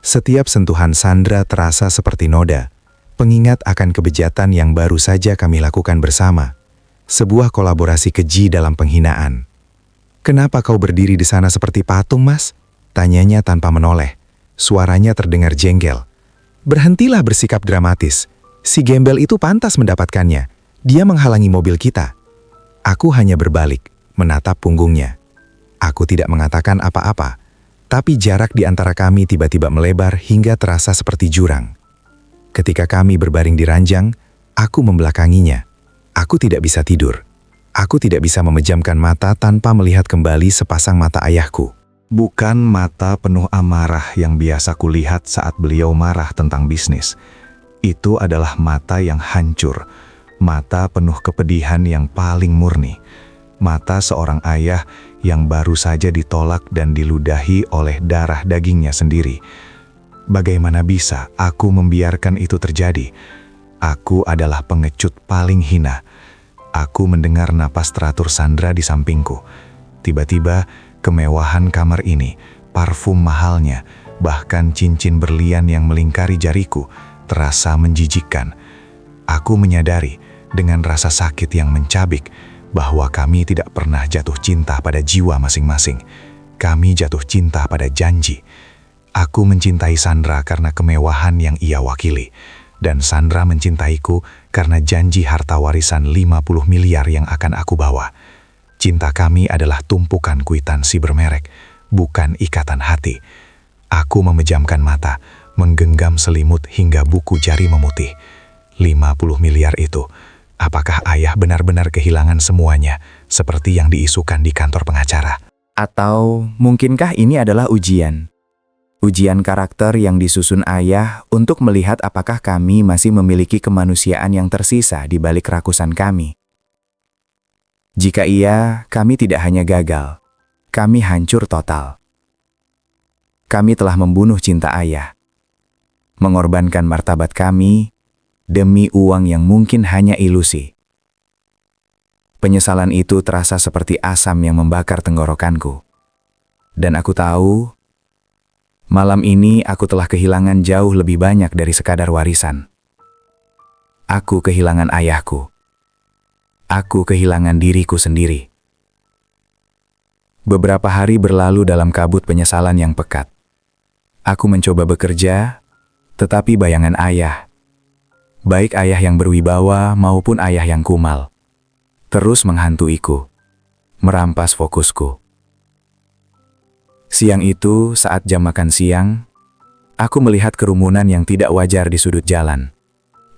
Setiap sentuhan Sandra terasa seperti noda, pengingat akan kebejatan yang baru saja kami lakukan bersama. Sebuah kolaborasi keji dalam penghinaan. "Kenapa kau berdiri di sana seperti patung, Mas?" tanyanya tanpa menoleh. Suaranya terdengar jengkel. "Berhentilah bersikap dramatis. Si gembel itu pantas mendapatkannya. Dia menghalangi mobil kita." Aku hanya berbalik, menatap punggungnya. Aku tidak mengatakan apa-apa, tapi jarak di antara kami tiba-tiba melebar hingga terasa seperti jurang. Ketika kami berbaring di ranjang, aku membelakanginya. Aku tidak bisa tidur. Aku tidak bisa memejamkan mata tanpa melihat kembali sepasang mata ayahku.
Bukan mata penuh amarah yang biasa kulihat saat beliau marah tentang bisnis. Itu adalah mata yang hancur, mata penuh kepedihan yang paling murni. Mata seorang ayah yang baru saja ditolak dan diludahi oleh darah dagingnya sendiri. Bagaimana bisa aku membiarkan itu terjadi? Aku adalah pengecut paling hina. Aku mendengar napas teratur Sandra di sampingku. Tiba-tiba, kemewahan kamar ini, parfum mahalnya, bahkan cincin berlian yang melingkari jariku, terasa menjijikkan. Aku menyadari dengan rasa sakit yang mencabik bahwa kami tidak pernah jatuh cinta pada jiwa masing-masing. Kami jatuh cinta pada janji. Aku mencintai Sandra karena kemewahan yang ia wakili, dan Sandra mencintaiku karena janji harta warisan 50 miliar yang akan aku bawa. Cinta kami adalah tumpukan kwitansi bermerek, bukan ikatan hati. Aku memejamkan mata, menggenggam selimut hingga buku jari memutih. 50 miliar itu, apakah ayah benar-benar kehilangan semuanya, seperti yang diisukan di kantor pengacara?
Atau mungkinkah ini adalah ujian? Ujian karakter yang disusun ayah untuk melihat apakah kami masih memiliki kemanusiaan yang tersisa di balik kerakusan kami. Jika iya, kami tidak hanya gagal, kami hancur total. Kami telah membunuh cinta ayah, mengorbankan martabat kami, demi uang yang mungkin hanya ilusi. Penyesalan itu terasa seperti asam yang membakar tenggorokanku. Dan aku tahu, malam ini aku telah kehilangan jauh lebih banyak dari sekadar warisan. Aku kehilangan ayahku. Aku kehilangan diriku sendiri. Beberapa hari berlalu dalam kabut penyesalan yang pekat. Aku mencoba bekerja, tetapi bayangan ayah, baik ayah yang berwibawa maupun ayah yang kumal, terus menghantuiku, merampas fokusku. Siang itu, saat jam makan siang, aku melihat kerumunan yang tidak wajar di sudut jalan,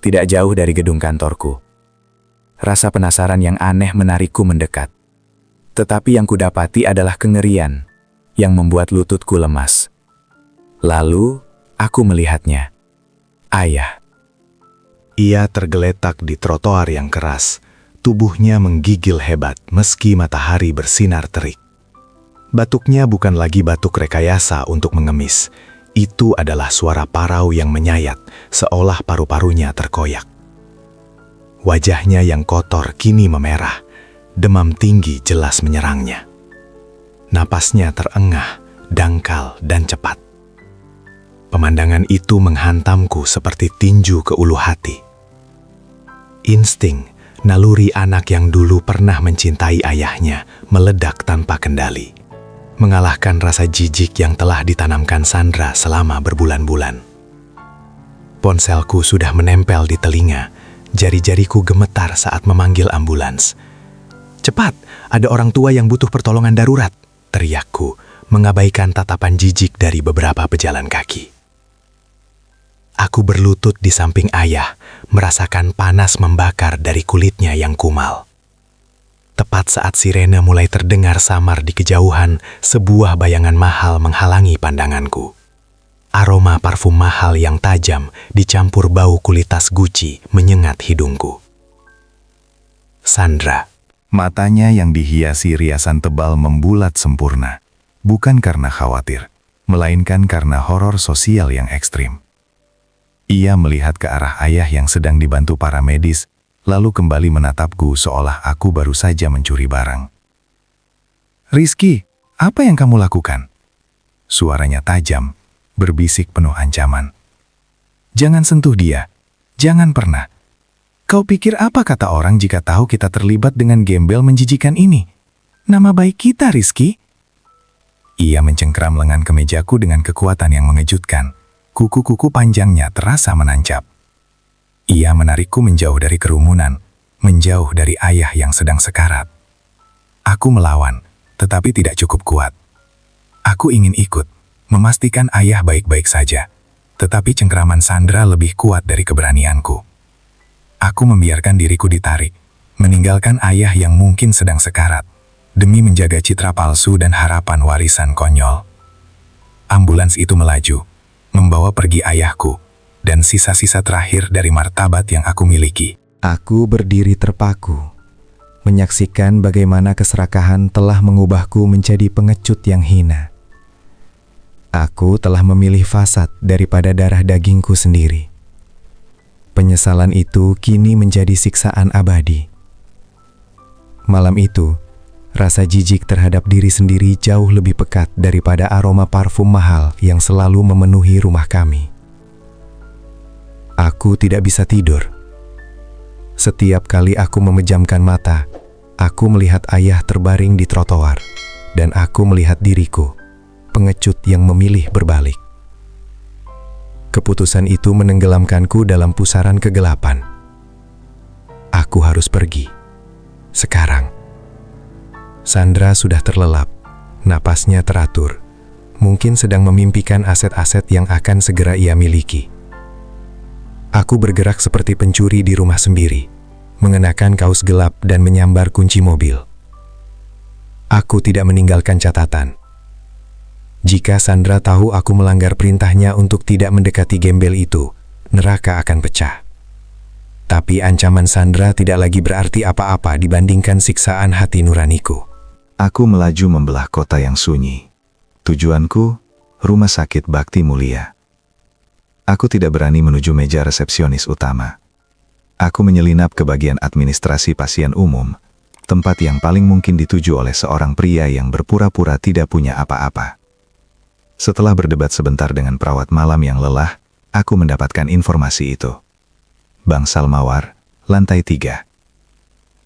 tidak jauh dari gedung kantorku. Rasa penasaran yang aneh menarikku mendekat. Tetapi yang kudapati adalah kengerian yang membuat lututku lemas. Lalu, aku melihatnya. Ayah.
Ia tergeletak di trotoar yang keras. Tubuhnya menggigil hebat meski matahari bersinar terik. Batuknya bukan lagi batuk rekayasa untuk mengemis. Itu adalah suara parau yang menyayat, seolah paru-parunya terkoyak. Wajahnya yang kotor kini memerah. Demam tinggi jelas menyerangnya. Napasnya terengah, dangkal, dan cepat. Pemandangan itu menghantamku seperti tinju ke ulu hati. Insting, naluri anak yang dulu pernah mencintai ayahnya, meledak tanpa kendali. Mengalahkan rasa jijik yang telah ditanamkan Sandra selama berbulan-bulan. Ponselku sudah menempel di telinga, jari-jariku gemetar saat memanggil ambulans. "Cepat, ada orang tua yang butuh pertolongan darurat," teriakku, mengabaikan tatapan jijik dari beberapa pejalan kaki. Aku berlutut di samping ayah, merasakan panas membakar dari kulitnya yang kumal. Tepat saat sirene mulai terdengar samar di kejauhan, sebuah bayangan mahal menghalangi pandanganku. Aroma parfum mahal yang tajam dicampur bau kualitas Gucci menyengat hidungku. Sandra.
Matanya yang dihiasi riasan tebal membulat sempurna, bukan karena khawatir, melainkan karena horor sosial yang ekstrim. Ia melihat ke arah ayah yang sedang dibantu para medis, lalu kembali menatapku seolah aku baru saja mencuri barang. "Rizky, apa yang kamu lakukan?" Suaranya tajam, berbisik penuh ancaman. "Jangan sentuh dia, jangan pernah. Kau pikir apa kata orang jika tahu kita terlibat dengan gembel menjijikan ini? Nama baik kita, Rizky." Ia mencengkram lengan kemejaku dengan kekuatan yang mengejutkan. Kuku-kuku panjangnya terasa menancap. Ia menarikku menjauh dari kerumunan, menjauh dari ayah yang sedang sekarat. Aku melawan, tetapi tidak cukup kuat. Aku ingin ikut, memastikan ayah baik-baik saja. Tetapi cengkraman Sandra lebih kuat dari keberanianku. Aku membiarkan diriku ditarik, meninggalkan ayah yang mungkin sedang sekarat, demi menjaga citra palsu dan harapan warisan konyol. Ambulans itu melaju, membawa pergi ayahku, dan sisa-sisa terakhir dari martabat yang aku miliki.
Aku berdiri terpaku, menyaksikan bagaimana keserakahan telah mengubahku menjadi pengecut yang hina. Aku telah memilih fasad daripada darah dagingku sendiri. Penyesalan itu kini menjadi siksaan abadi. Malam itu, rasa jijik terhadap diri sendiri jauh lebih pekat daripada aroma parfum mahal yang selalu memenuhi rumah kami. Aku tidak bisa tidur. Setiap kali aku memejamkan mata, aku melihat ayah terbaring di trotoar, dan aku melihat diriku, pengecut yang memilih berbalik. Keputusan itu menenggelamkanku dalam pusaran kegelapan. Aku harus pergi. Sekarang. Sandra sudah terlelap, napasnya teratur. Mungkin sedang memimpikan aset-aset yang akan segera ia miliki. Aku bergerak seperti pencuri di rumah sendiri, mengenakan kaos gelap dan menyambar kunci mobil. Aku tidak meninggalkan catatan. Jika Sandra tahu aku melanggar perintahnya untuk tidak mendekati gembel itu, neraka akan pecah. Tapi ancaman Sandra tidak lagi berarti apa-apa dibandingkan siksaan hati nuraniku.
Aku melaju membelah kota yang sunyi. Tujuanku, Rumah Sakit Bakti Mulia. Aku tidak berani menuju meja resepsionis utama.
Aku menyelinap ke bagian administrasi pasien umum, tempat yang paling mungkin dituju oleh seorang pria yang berpura-pura tidak punya apa-apa. Setelah berdebat sebentar dengan perawat malam yang lelah, aku mendapatkan informasi itu. Bangsal Mawar, lantai 3.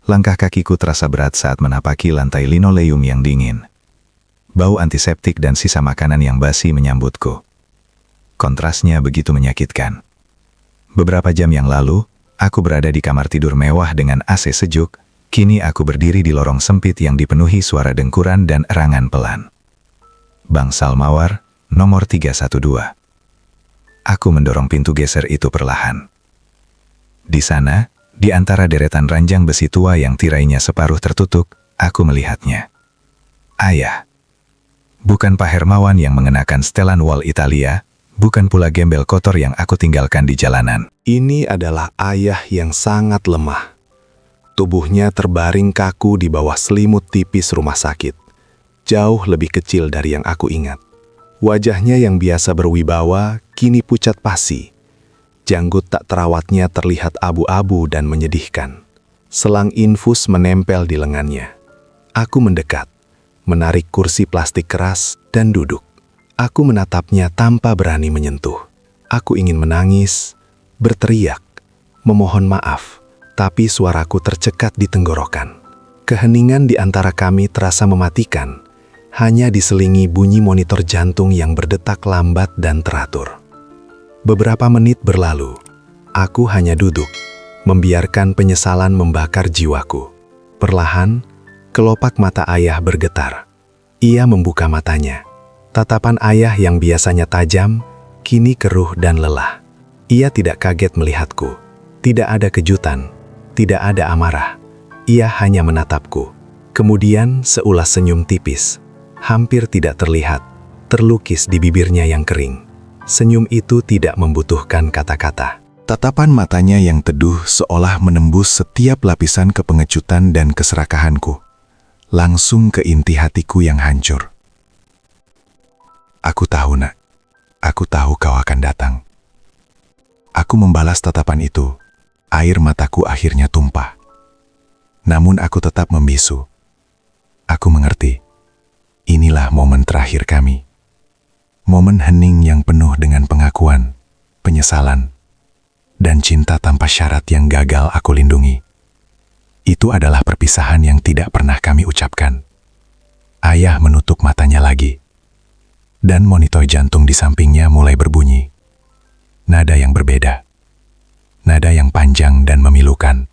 Langkah kakiku terasa berat saat menapaki lantai linoleum yang dingin. Bau antiseptik dan sisa makanan yang basi menyambutku. Kontrasnya begitu menyakitkan. Beberapa jam yang lalu, aku berada di kamar tidur mewah dengan AC sejuk. Kini aku berdiri di lorong sempit yang dipenuhi suara dengkuran dan erangan pelan. Bangsal Mawar, nomor 312. Aku mendorong pintu geser itu perlahan. Di sana, di antara deretan ranjang besi tua yang tirainya separuh tertutup, aku melihatnya. Ayah. Bukan Pak Hermawan yang mengenakan setelan wall Italia, bukan pula gembel kotor yang aku tinggalkan di jalanan.
Ini adalah ayah yang sangat lemah. Tubuhnya terbaring kaku di bawah selimut tipis rumah sakit. Jauh lebih kecil dari yang aku ingat. Wajahnya yang biasa berwibawa, kini pucat pasi. Janggut tak terawatnya terlihat abu-abu dan menyedihkan. Selang infus menempel di lengannya. Aku mendekat, menarik kursi plastik keras dan duduk. Aku menatapnya tanpa berani menyentuh. Aku ingin menangis, berteriak, memohon maaf, tapi suaraku tercekat di tenggorokan. Keheningan di antara kami terasa mematikan, hanya diselingi bunyi monitor jantung yang berdetak lambat dan teratur. Beberapa menit berlalu, aku hanya duduk, membiarkan penyesalan membakar jiwaku. Perlahan, kelopak mata ayah bergetar. Ia membuka matanya. Tatapan ayah yang biasanya tajam, kini keruh dan lelah. Ia tidak kaget melihatku. Tidak ada kejutan, tidak ada amarah. Ia hanya menatapku. Kemudian seulas senyum tipis, hampir tidak terlihat, terlukis di bibirnya yang kering. Senyum itu tidak membutuhkan kata-kata.
Tatapan matanya yang teduh seolah menembus setiap lapisan kepengecutan dan keserakahanku, langsung ke inti hatiku yang hancur. Aku tahu, Nak. Aku tahu kau akan datang. Aku membalas tatapan itu. Air mataku akhirnya tumpah. Namun aku tetap membisu. Aku mengerti. Inilah momen terakhir kami. Momen hening yang penuh dengan pengakuan, penyesalan, dan cinta tanpa syarat yang gagal aku lindungi. Itu adalah perpisahan yang tidak pernah kami ucapkan. Ayah menutup matanya lagi. Dan monitor jantung di sampingnya mulai berbunyi. Nada yang berbeda. Nada yang panjang dan memilukan.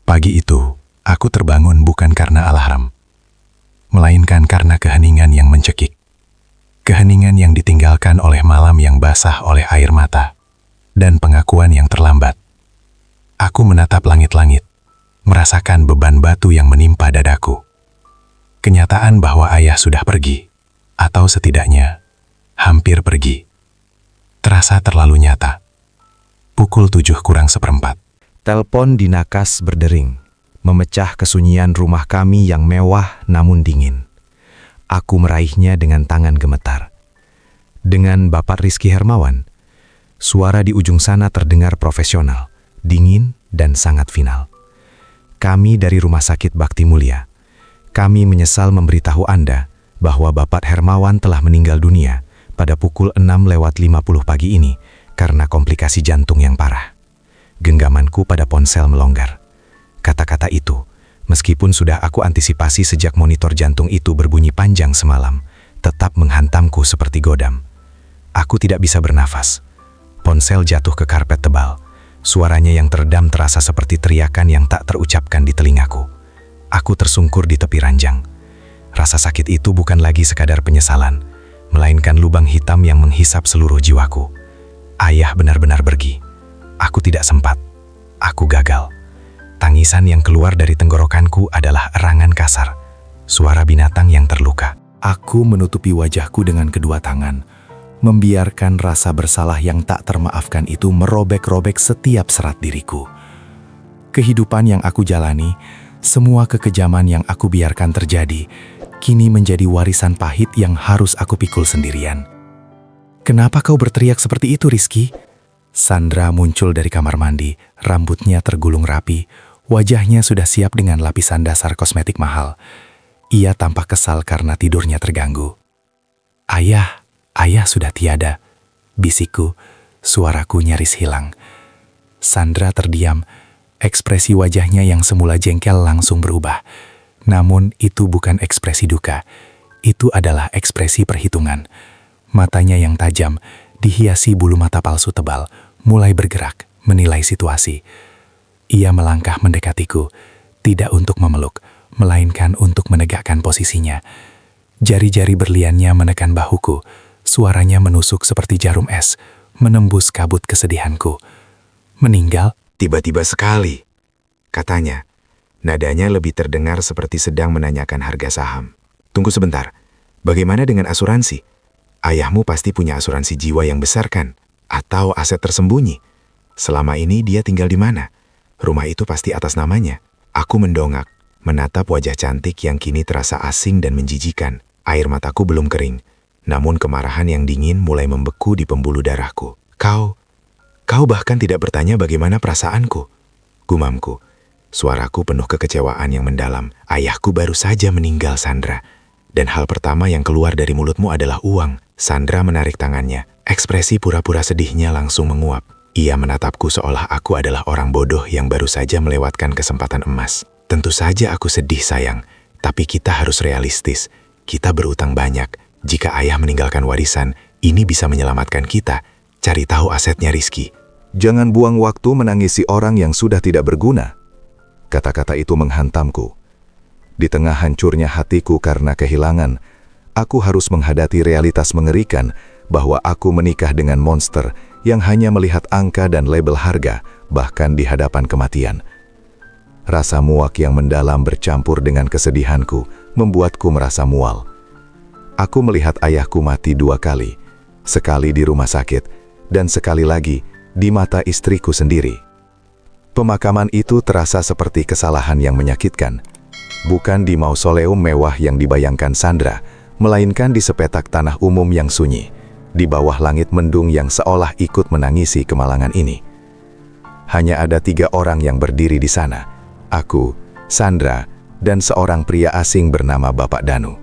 Pagi itu, aku terbangun bukan karena alarm, melainkan karena keheningan yang mencekik. Keheningan yang ditinggalkan oleh malam yang basah oleh air mata, dan pengakuan yang terlambat. Aku menatap langit-langit, merasakan beban batu yang menimpa dadaku. Kenyataan bahwa ayah sudah pergi, atau setidaknya hampir pergi, terasa terlalu nyata. Pukul 7:07.
Telepon di nakas berdering, memecah kesunyian rumah kami yang mewah namun dingin. Aku meraihnya dengan tangan gemetar. Dengan Bapak Rizky Hermawan, suara di ujung sana terdengar profesional, dingin, dan sangat final. Kami dari Rumah Sakit Bakti Mulia. Kami menyesal memberitahu Anda bahwa Bapak Hermawan telah meninggal dunia pada pukul 6:50 pagi ini karena komplikasi jantung yang parah. Genggamanku pada ponsel melonggar. Kata-kata itu, meskipun sudah aku antisipasi sejak monitor jantung itu berbunyi panjang semalam, tetap menghantamku seperti godam. Aku tidak bisa bernafas. Ponsel jatuh ke karpet tebal. Suaranya yang teredam terasa seperti teriakan yang tak terucapkan di telingaku. Aku tersungkur di tepi ranjang. Rasa sakit itu bukan lagi sekadar penyesalan, melainkan lubang hitam yang menghisap seluruh jiwaku. Ayah benar-benar pergi. Aku tidak sempat. Aku gagal. Tangisan yang keluar dari tenggorokanku adalah erangan kasar, suara binatang yang terluka. Aku menutupi wajahku dengan kedua tangan, membiarkan rasa bersalah yang tak termaafkan itu merobek-robek setiap serat diriku. Kehidupan yang aku jalani, semua kekejaman yang aku biarkan terjadi, kini menjadi warisan pahit yang harus aku pikul sendirian. Kenapa kau berteriak seperti itu, Rizky? Sandra muncul dari kamar mandi, rambutnya tergulung rapi, wajahnya sudah siap dengan lapisan dasar kosmetik mahal. Ia tampak kesal karena tidurnya terganggu. "Ayah, ayah sudah tiada," bisikku, suaraku nyaris hilang. Sandra terdiam, ekspresi wajahnya yang semula jengkel langsung berubah. Namun itu bukan ekspresi duka, itu adalah ekspresi perhitungan. Matanya yang tajam, dihiasi bulu mata palsu tebal, mulai bergerak, menilai situasi. Ia melangkah mendekatiku, tidak untuk memeluk, melainkan untuk menegakkan posisinya. Jari-jari berliannya menekan bahuku, suaranya menusuk seperti jarum es, menembus kabut kesedihanku. "Meninggal?"
Tiba-tiba sekali, katanya. Nadanya lebih terdengar seperti sedang menanyakan harga saham. "Tunggu sebentar, bagaimana dengan asuransi? Ayahmu pasti punya asuransi jiwa yang besar kan? Atau aset tersembunyi? Selama ini dia tinggal di mana? Rumah itu pasti atas namanya." Aku mendongak, menatap wajah cantik yang kini terasa asing dan menjijikan. Air mataku belum kering, namun kemarahan yang dingin mulai membeku di pembuluh darahku. Kau bahkan tidak bertanya bagaimana perasaanku," gumamku. Suaraku penuh kekecewaan yang mendalam. "Ayahku baru saja meninggal, Sandra. Dan hal pertama yang keluar dari mulutmu adalah uang." Sandra menarik tangannya. Ekspresi pura-pura sedihnya langsung menguap. Ia menatapku seolah aku adalah orang bodoh yang baru saja melewatkan kesempatan emas. "Tentu saja aku sedih, sayang. Tapi kita harus realistis. Kita berutang banyak. Jika ayah meninggalkan warisan, ini bisa menyelamatkan kita. Cari tahu asetnya, Rizky."
Jangan buang waktu menangisi orang yang sudah tidak berguna. Kata-kata itu menghantamku. Di tengah hancurnya hatiku karena kehilangan, aku harus menghadapi realitas mengerikan bahwa aku menikah dengan monster yang hanya melihat angka dan label harga, bahkan di hadapan kematian. Rasa muak yang mendalam bercampur dengan kesedihanku membuatku merasa mual. Aku melihat ayahku mati 2 kali, sekali di rumah sakit, dan sekali lagi di mata istriku sendiri. Pemakaman itu terasa seperti kesalahan yang menyakitkan. Bukan di mausoleum mewah yang dibayangkan Sandra, melainkan di sepetak tanah umum yang sunyi, di bawah langit mendung yang seolah ikut menangisi kemalangan ini. Hanya ada 3 orang yang berdiri di sana. Aku, Sandra, dan seorang pria asing bernama Bapak Danu.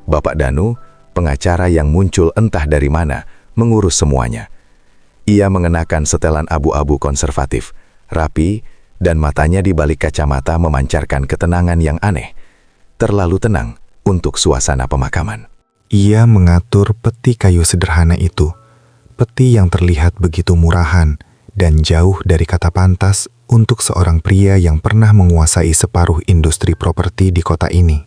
Bapak Danu, pengacara yang muncul entah dari mana, mengurus semuanya. Ia mengenakan setelan abu-abu konservatif, rapi, dan matanya di balik kacamata memancarkan ketenangan yang aneh. Terlalu tenang untuk suasana pemakaman.
Ia mengatur peti kayu sederhana itu, peti yang terlihat begitu murahan dan jauh dari kata pantas untuk seorang pria yang pernah menguasai separuh industri properti di kota ini.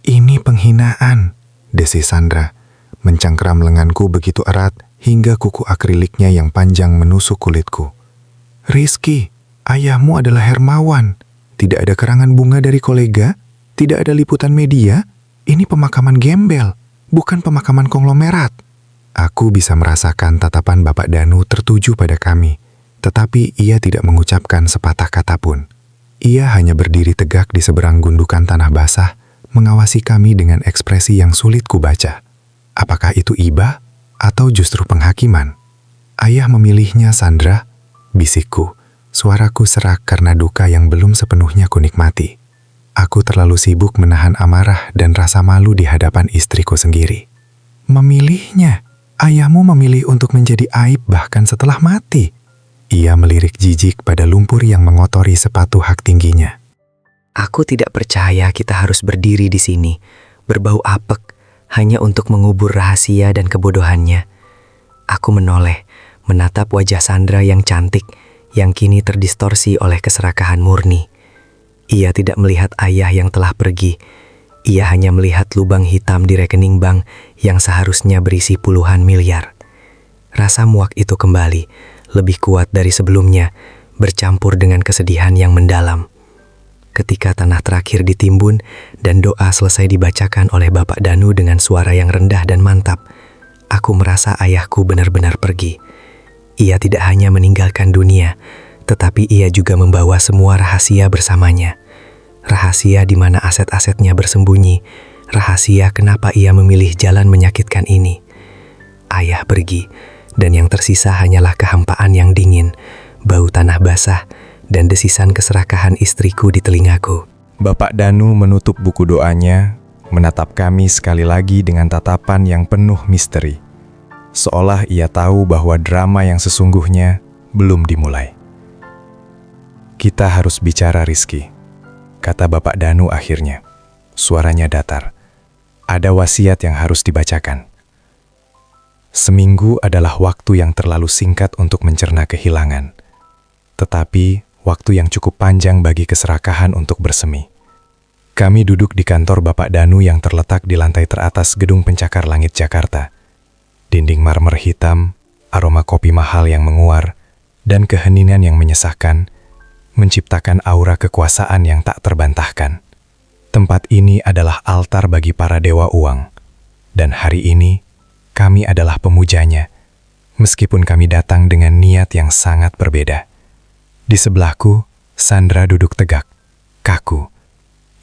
"Ini penghinaan," desis Sandra, mencengkram lenganku begitu erat hingga kuku akriliknya yang panjang menusuk kulitku. "Rizky, ayahmu adalah Hermawan. Tidak ada karangan bunga dari kolega, tidak ada liputan media. Ini pemakaman gembel, bukan pemakaman konglomerat." Aku bisa merasakan tatapan Bapak Danu tertuju pada kami, tetapi ia tidak mengucapkan sepatah kata pun. Ia hanya berdiri tegak di seberang gundukan tanah basah, mengawasi kami dengan ekspresi yang sulit kubaca. Apakah itu iba atau justru penghakiman? "Ayah memilihnya, Sandra," bisikku, suaraku serak karena duka yang belum sepenuhnya kunikmati. Aku terlalu sibuk menahan amarah dan rasa malu di hadapan istriku sendiri. "Memilihnya? Ayahmu memilih untuk menjadi aib bahkan setelah mati." Ia melirik jijik pada lumpur yang mengotori sepatu hak tingginya.
"Aku tidak percaya kita harus berdiri di sini, berbau apek, hanya untuk mengubur rahasia dan kebodohannya." Aku menoleh, menatap wajah Sandra yang cantik, yang kini terdistorsi oleh keserakahan murni. Ia tidak melihat ayah yang telah pergi. Ia hanya melihat lubang hitam di rekening bank yang seharusnya berisi puluhan miliar. Rasa muak itu kembali, lebih kuat dari sebelumnya, bercampur dengan kesedihan yang mendalam. Ketika tanah terakhir ditimbun dan doa selesai dibacakan oleh Bapak Danu dengan suara yang rendah dan mantap, aku merasa ayahku benar-benar pergi. Ia tidak hanya meninggalkan dunia, tetapi ia juga membawa semua rahasia bersamanya. Rahasia di mana aset-asetnya bersembunyi, rahasia kenapa ia memilih jalan menyakitkan ini. Ayah pergi, dan yang tersisa hanyalah kehampaan yang dingin, bau tanah basah, dan desisan keserakahan istriku di telingaku.
Bapak Danu menutup buku doanya, menatap kami sekali lagi dengan tatapan yang penuh misteri. Seolah ia tahu bahwa drama yang sesungguhnya belum dimulai. "Kita harus bicara, Rizky," kata Bapak Danu akhirnya. Suaranya datar. Ada wasiat yang harus dibacakan. Seminggu adalah waktu yang terlalu singkat untuk mencerna kehilangan, tetapi waktu yang cukup panjang bagi keserakahan untuk bersemi. Kami duduk di kantor Bapak Danu yang terletak di lantai teratas Gedung Pencakar Langit Jakarta. Dinding marmer hitam, aroma kopi mahal yang menguar, dan keheningan yang menyesakkan, menciptakan aura kekuasaan yang tak terbantahkan. Tempat ini adalah altar bagi para dewa uang, dan hari ini kami adalah pemujanya, meskipun kami datang dengan niat yang sangat berbeda. Di sebelahku, Sandra duduk tegak, kaku.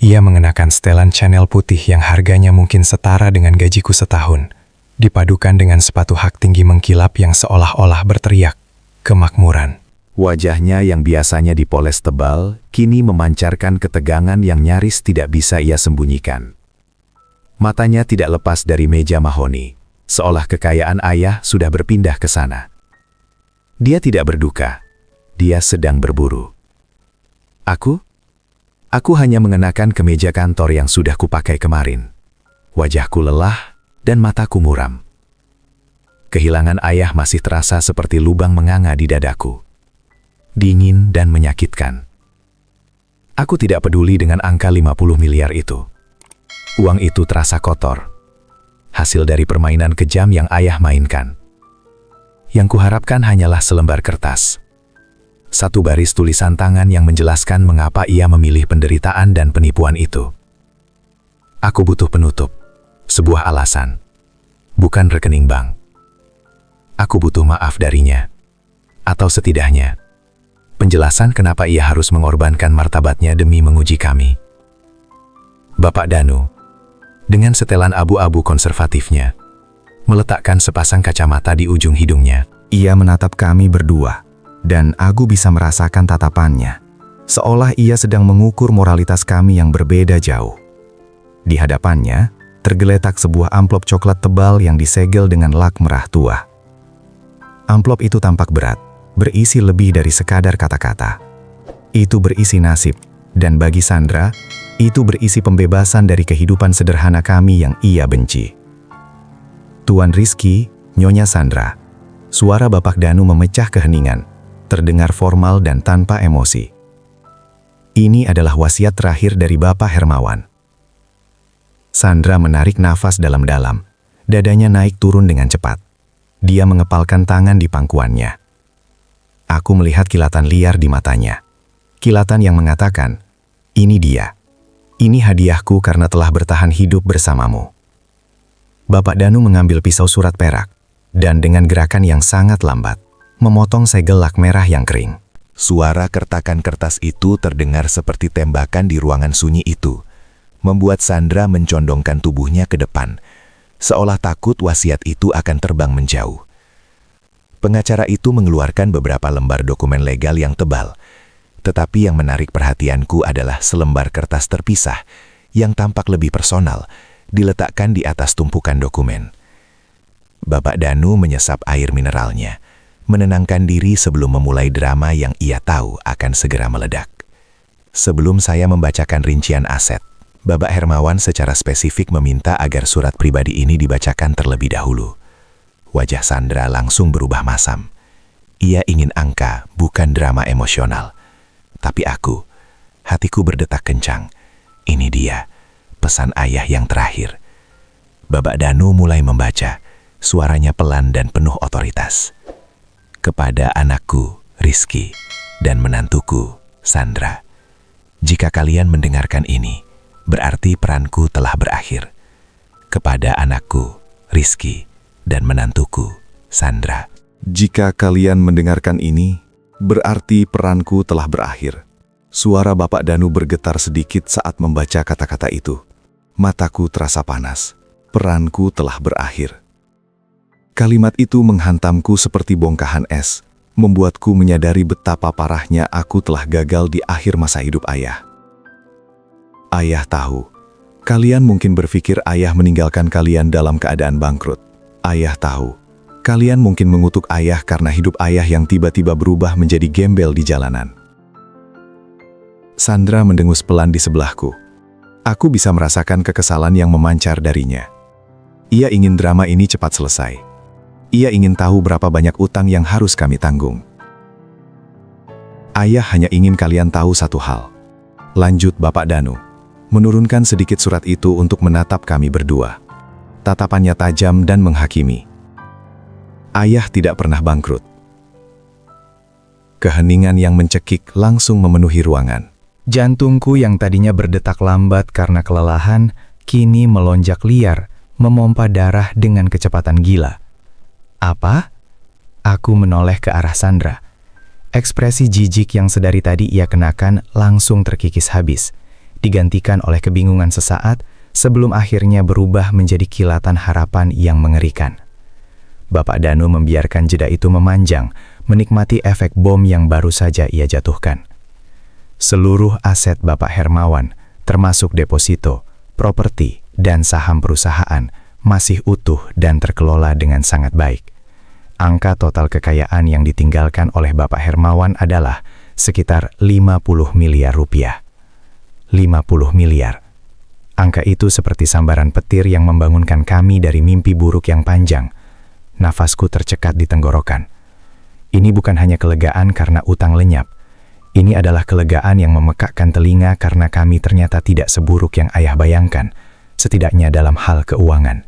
Ia mengenakan setelan Chanel putih yang harganya mungkin setara dengan gajiku setahun, dipadukan dengan sepatu hak tinggi mengkilap yang seolah-olah berteriak, kemakmuran.
Wajahnya yang biasanya dipoles tebal, kini memancarkan ketegangan yang nyaris tidak bisa ia sembunyikan. Matanya tidak lepas dari meja mahoni, seolah kekayaan ayah sudah berpindah ke sana. Dia tidak berduka, dia sedang berburu. Aku hanya mengenakan kemeja kantor yang sudah kupakai kemarin. Wajahku lelah dan mataku muram. Kehilangan ayah masih terasa seperti lubang menganga di dadaku. Dingin dan menyakitkan. Aku tidak peduli dengan angka 50 miliar itu. Uang itu terasa kotor. Hasil dari permainan kejam yang ayah mainkan. Yang kuharapkan hanyalah selembar kertas. Satu baris tulisan tangan yang menjelaskan mengapa ia memilih penderitaan dan penipuan itu. Aku butuh penutup, sebuah alasan, bukan rekening bank. Aku butuh maaf darinya, atau setidaknya, penjelasan kenapa ia harus mengorbankan martabatnya demi menguji kami. Bapak Danu, dengan setelan abu-abu konservatifnya, meletakkan sepasang kacamata di ujung hidungnya.
Ia menatap kami berdua, dan aku bisa merasakan tatapannya, seolah ia sedang mengukur moralitas kami yang berbeda jauh. Di hadapannya, tergeletak sebuah amplop coklat tebal yang disegel dengan lak merah tua. Amplop itu tampak berat, berisi lebih dari sekadar kata-kata. Itu berisi nasib, dan bagi Sandra, itu berisi pembebasan dari kehidupan sederhana kami yang ia benci. "Tuan Rizky, Nyonya Sandra," suara Bapak Danu memecah keheningan, terdengar formal dan tanpa emosi. "Ini adalah wasiat terakhir dari Bapak Hermawan." Sandra menarik nafas dalam-dalam, dadanya naik turun dengan cepat. Dia mengepalkan tangan di pangkuannya. Aku melihat kilatan liar di matanya. Kilatan yang mengatakan, "Ini dia. Ini hadiahku karena telah bertahan hidup bersamamu." Bapak Danu mengambil pisau surat perak, dan dengan gerakan yang sangat lambat, memotong segel lak merah yang kering.
Suara kertakan kertas itu terdengar seperti tembakan di ruangan sunyi itu, membuat Sandra mencondongkan tubuhnya ke depan, seolah takut wasiat itu akan terbang menjauh. Pengacara itu mengeluarkan beberapa lembar dokumen legal yang tebal, tetapi yang menarik perhatianku adalah selembar kertas terpisah yang tampak lebih personal, diletakkan di atas tumpukan dokumen. Bapak Danu menyesap air mineralnya, menenangkan diri sebelum memulai drama yang ia tahu akan segera meledak. Sebelum saya membacakan rincian aset, Bapak Hermawan secara spesifik meminta agar surat pribadi ini dibacakan terlebih dahulu. Wajah Sandra langsung berubah masam. Ia ingin angka, bukan drama emosional. Tapi hatiku berdetak kencang. Ini dia, pesan ayah yang terakhir. Bapak Danu mulai membaca, suaranya pelan dan penuh otoritas. "Kepada anakku, Rizky, dan menantuku, Sandra. Jika kalian mendengarkan ini, berarti peranku telah berakhir. Kepada anakku, Rizky, dan menantuku, Sandra."
Jika kalian mendengarkan ini, berarti peranku telah berakhir. Suara Bapak Danu bergetar sedikit saat membaca kata-kata itu. Mataku terasa panas. Peranku telah berakhir.
Kalimat itu menghantamku seperti bongkahan es, membuatku menyadari betapa parahnya aku telah gagal di akhir masa hidup ayah. Ayah tahu, kalian mungkin berpikir ayah meninggalkan kalian dalam keadaan bangkrut. Ayah tahu, kalian mungkin mengutuk ayah karena hidup ayah yang tiba-tiba berubah menjadi gembel di jalanan. Sandra mendengus pelan di sebelahku. Aku bisa merasakan kekesalan yang memancar darinya. Ia ingin drama ini cepat selesai. Ia ingin tahu berapa banyak utang yang harus kami tanggung. Ayah hanya ingin kalian tahu satu hal. Lanjut Bapak Danu, menurunkan sedikit surat itu untuk menatap kami berdua. Tatapannya tajam dan menghakimi. Ayah tidak pernah bangkrut. Keheningan yang mencekik langsung memenuhi ruangan.
Jantungku yang tadinya berdetak lambat karena kelelahan, kini melonjak liar, memompa darah dengan kecepatan gila. Apa? Aku menoleh ke arah Sandra. Ekspresi jijik yang sedari tadi ia kenakan langsung terkikis habis, digantikan oleh kebingungan sesaat sebelum akhirnya berubah menjadi kilatan harapan yang mengerikan. Bapak Danu membiarkan jeda itu memanjang, menikmati efek bom yang baru saja ia jatuhkan. Seluruh aset Bapak Hermawan, termasuk deposito, properti, dan saham perusahaan, masih utuh dan terkelola dengan sangat baik. Angka total kekayaan yang ditinggalkan oleh Bapak Hermawan adalah sekitar 50 miliar rupiah. 50 miliar. Angka itu seperti sambaran petir yang membangunkan kami dari mimpi buruk yang panjang. Nafasku tercekat di tenggorokan. Ini bukan hanya kelegaan karena utang lenyap. Ini adalah kelegaan yang memekakkan telinga karena kami ternyata tidak seburuk yang ayah bayangkan, setidaknya dalam hal keuangan.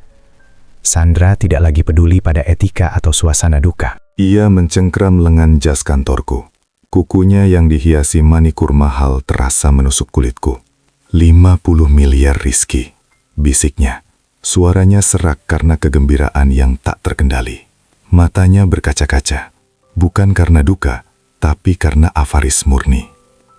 Sandra tidak lagi peduli pada etika atau suasana duka.
Ia mencengkram lengan jas kantorku. Kukunya yang dihiasi manikur mahal terasa menusuk kulitku. 50 miliar Rizky, bisiknya. Suaranya serak karena kegembiraan yang tak terkendali. Matanya berkaca-kaca. Bukan karena duka, tapi karena avaris murni.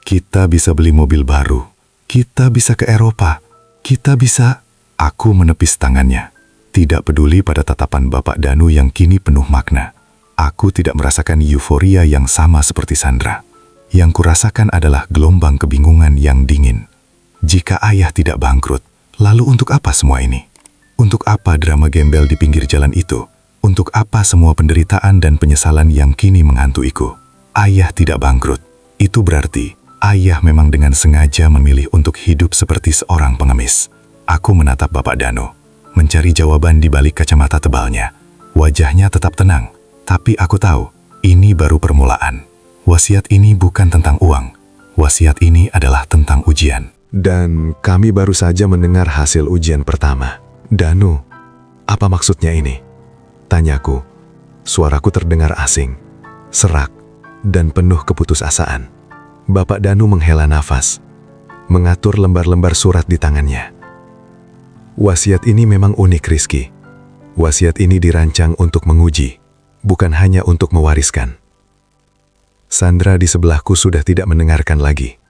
Kita bisa beli mobil baru. Kita bisa ke Eropa. Kita bisa... Aku menepis tangannya. Tidak peduli pada tatapan Bapak Danu yang kini penuh makna. Aku tidak merasakan euforia yang sama seperti Sandra. Yang kurasakan adalah gelombang kebingungan yang dingin. Jika ayah tidak bangkrut, lalu untuk apa semua ini? Untuk apa drama gembel di pinggir jalan itu? Untuk apa semua penderitaan dan penyesalan yang kini menghantuiku? Ayah tidak bangkrut. Itu berarti ayah memang dengan sengaja memilih untuk hidup seperti seorang pengemis. Aku menatap Bapak Danu, mencari jawaban di balik kacamata tebalnya. Wajahnya tetap tenang, tapi aku tahu ini baru permulaan. Wasiat ini bukan tentang uang. Wasiat ini adalah tentang ujian.
Dan kami baru saja mendengar hasil ujian pertama. Danu, apa maksudnya ini? Tanyaku. Suaraku terdengar asing, serak, dan penuh keputusasaan. Bapak Danu menghela nafas, mengatur lembar-lembar surat di tangannya. Wasiat ini memang unik, Rizky. Wasiat ini dirancang untuk menguji, bukan hanya untuk mewariskan. Sandra di sebelahku sudah tidak mendengarkan lagi.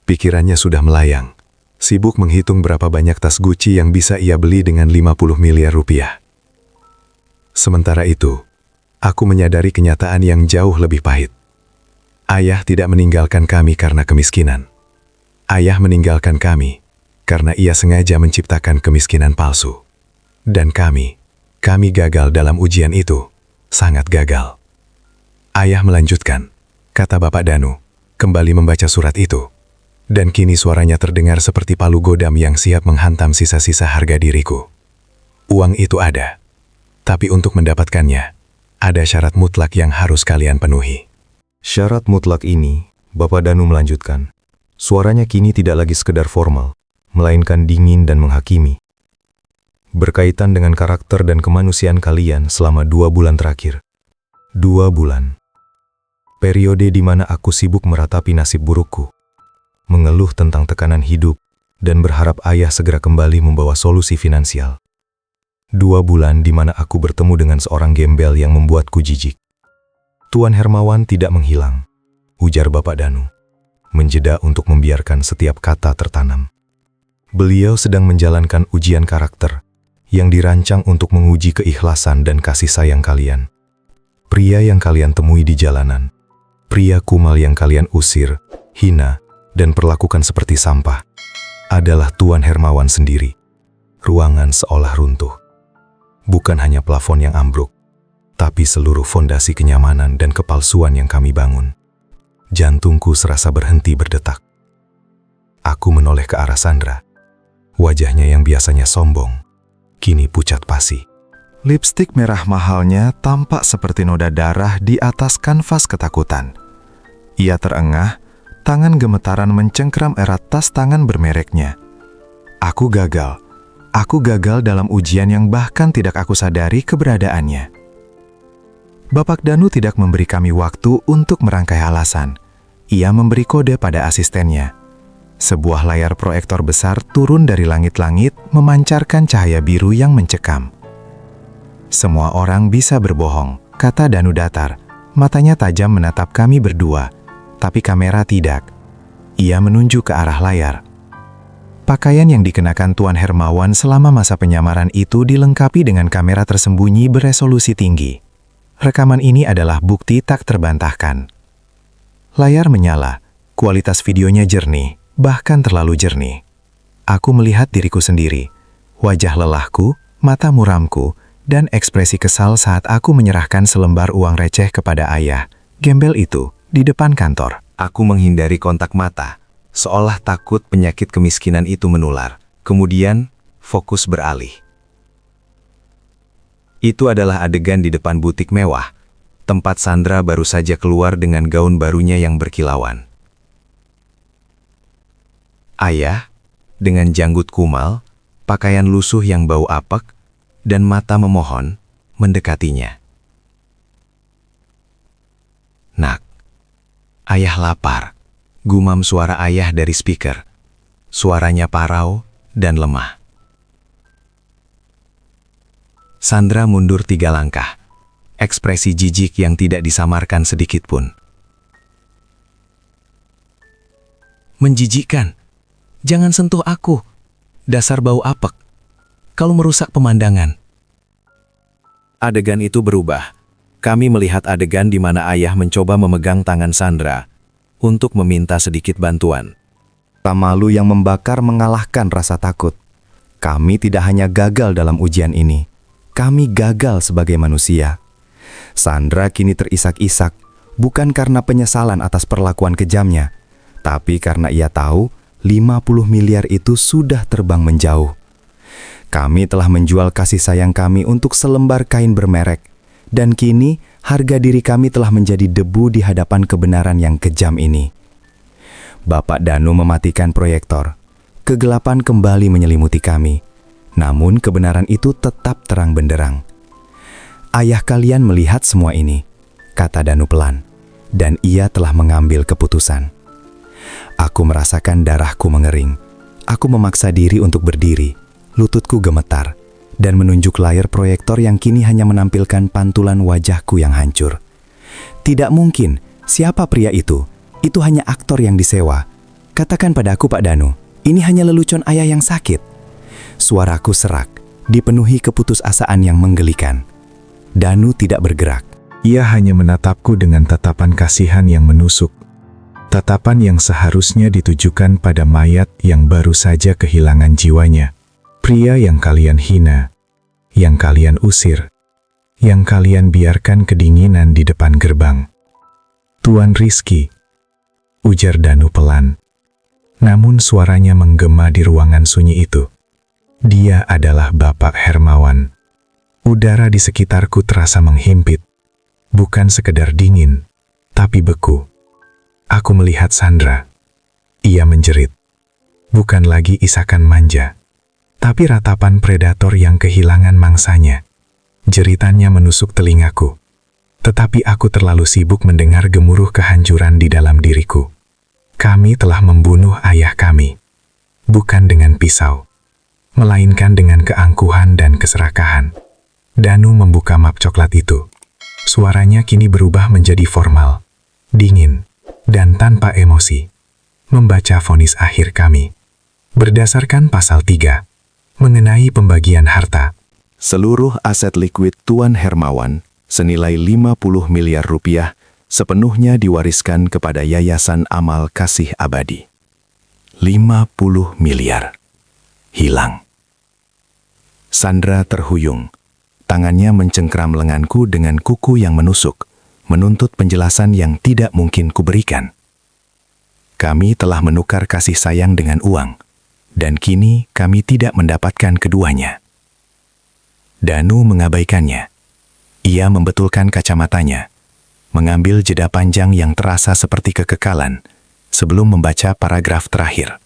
Pikirannya sudah melayang, sibuk menghitung berapa banyak tas Gucci yang bisa ia beli dengan 50 miliar rupiah. Sementara itu, aku menyadari kenyataan yang jauh lebih pahit. Ayah tidak meninggalkan kami karena kemiskinan. Ayah meninggalkan kami karena ia sengaja menciptakan kemiskinan palsu. Dan kami gagal dalam ujian itu, sangat gagal. Ayah melanjutkan, kata Bapak Danu, kembali membaca surat itu. Dan kini suaranya terdengar seperti palu godam yang siap menghantam sisa-sisa harga diriku. Uang itu ada, tapi untuk mendapatkannya, ada syarat mutlak yang harus kalian penuhi.
Syarat mutlak ini, Bapak Danu melanjutkan. Suaranya kini tidak lagi sekedar formal, melainkan dingin dan menghakimi. Berkaitan dengan karakter dan kemanusiaan kalian selama 2 bulan terakhir. 2 bulan. Periode di mana aku sibuk meratapi nasib burukku, mengeluh tentang tekanan hidup, dan berharap ayah segera kembali membawa solusi finansial. 2 bulan di mana aku bertemu dengan seorang gembel yang membuatku jijik. Tuan Hermawan tidak menghilang, ujar Bapak Danu, menjeda untuk membiarkan setiap kata tertanam. Beliau sedang menjalankan ujian karakter
yang dirancang untuk menguji keikhlasan dan kasih sayang kalian. Pria yang kalian temui di jalanan, pria kumal yang kalian usir, hina, dan perlakukan seperti sampah, adalah Tuan Hermawan sendiri. Ruangan seolah runtuh. Bukan hanya plafon yang ambruk, tapi seluruh fondasi kenyamanan dan kepalsuan yang kami bangun. Jantungku serasa berhenti berdetak. Aku menoleh ke arah Sandra. Wajahnya yang biasanya sombong, kini pucat pasi.
Lipstik merah mahalnya tampak seperti noda darah di atas kanvas ketakutan. Ia terengah, tangan gemetaran mencengkram erat tas tangan bermereknya. Aku gagal. Aku gagal dalam ujian yang bahkan tidak aku sadari keberadaannya. Bapak Danu tidak memberi kami waktu untuk merangkai alasan. Ia memberi kode pada asistennya. Sebuah layar proyektor besar turun dari langit-langit memancarkan cahaya biru yang mencekam. Semua orang bisa berbohong, kata Danu datar. Matanya tajam menatap kami berdua, tapi kamera tidak. Ia menunjuk ke arah layar. Pakaian yang dikenakan Tuan Hermawan selama masa penyamaran itu dilengkapi dengan kamera tersembunyi beresolusi tinggi. Rekaman ini adalah bukti tak terbantahkan. Layar menyala, kualitas videonya jernih, bahkan terlalu jernih. Aku melihat diriku sendiri, wajah lelahku, mata muramku, dan ekspresi kesal saat aku menyerahkan selembar uang receh kepada ayah, gembel itu, di depan kantor.
Aku menghindari kontak mata, seolah takut penyakit kemiskinan itu menular. Kemudian, fokus beralih. Itu adalah adegan di depan butik mewah, tempat Sandra baru saja keluar dengan gaun barunya yang berkilauan. Ayah, dengan janggut kumal, pakaian lusuh yang bau apek, dan mata memohon, mendekatinya. Nak, ayah lapar, gumam suara ayah dari speaker. Suaranya parau dan lemah. Sandra mundur 3 langkah, ekspresi jijik yang tidak disamarkan sedikit pun. Menjijikkan, jangan sentuh aku, dasar bau apek. Kalau merusak pemandangan. Adegan itu berubah. Kami melihat adegan di mana ayah mencoba memegang tangan Sandra untuk meminta sedikit bantuan.
Rasa malu yang membakar mengalahkan rasa takut. Kami tidak hanya gagal dalam ujian ini, kami gagal sebagai manusia. Sandra kini terisak-isak, bukan karena penyesalan atas perlakuan kejamnya, tapi karena ia tahu 50 miliar itu sudah terbang menjauh. Kami telah menjual kasih sayang kami untuk selembar kain bermerek, dan kini harga diri kami telah menjadi debu di hadapan kebenaran yang kejam ini. Bapak Danu mematikan proyektor. Kegelapan kembali menyelimuti kami, namun kebenaran itu tetap terang benderang. Ayah kalian melihat semua ini, kata Danu pelan, dan ia telah mengambil keputusan. Aku merasakan darahku mengering. Aku memaksa diri untuk berdiri. Lututku gemetar, dan menunjuk layar proyektor yang kini hanya menampilkan pantulan wajahku yang hancur. Tidak mungkin, siapa pria itu? Itu hanya aktor yang disewa. Katakan padaku, Pak Danu, ini hanya lelucon ayah yang sakit. Suaraku serak, dipenuhi keputusasaan yang menggelikan. Danu tidak bergerak.
Ia hanya menatapku dengan tatapan kasihan yang menusuk. Tatapan yang seharusnya ditujukan pada mayat yang baru saja kehilangan jiwanya. Pria yang kalian hina, yang kalian usir, yang kalian biarkan kedinginan di depan gerbang. Tuan Rizky, ujar Danu pelan. Namun suaranya menggema di ruangan sunyi itu. Dia adalah Bapak Hermawan. Udara di sekitarku terasa menghimpit. Bukan sekedar dingin, tapi beku. Aku melihat Sandra. Ia menjerit. Bukan lagi isakan manja, tapi ratapan predator yang kehilangan mangsanya. Jeritannya menusuk telingaku. Tetapi aku terlalu sibuk mendengar gemuruh kehancuran di dalam diriku. Kami telah membunuh ayah kami. Bukan dengan pisau, melainkan dengan keangkuhan dan keserakahan. Danu membuka map coklat itu. Suaranya kini berubah menjadi formal, dingin, dan tanpa emosi. Membaca vonis akhir kami. Berdasarkan pasal 3, mengenai pembagian harta,
Seluruh aset likuid Tuan Hermawan senilai 50 miliar rupiah sepenuhnya diwariskan kepada Yayasan Amal Kasih Abadi. 50 miliar. Hilang. Sandra terhuyung. Tangannya mencengkram lenganku dengan kuku yang menusuk, menuntut penjelasan yang tidak mungkin kuberikan. Kami telah menukar kasih sayang dengan uang, dan kini kami tidak mendapatkan keduanya. Danu mengabaikannya. Ia membetulkan kacamatanya, mengambil jeda panjang yang terasa seperti kekekalan, sebelum membaca paragraf terakhir.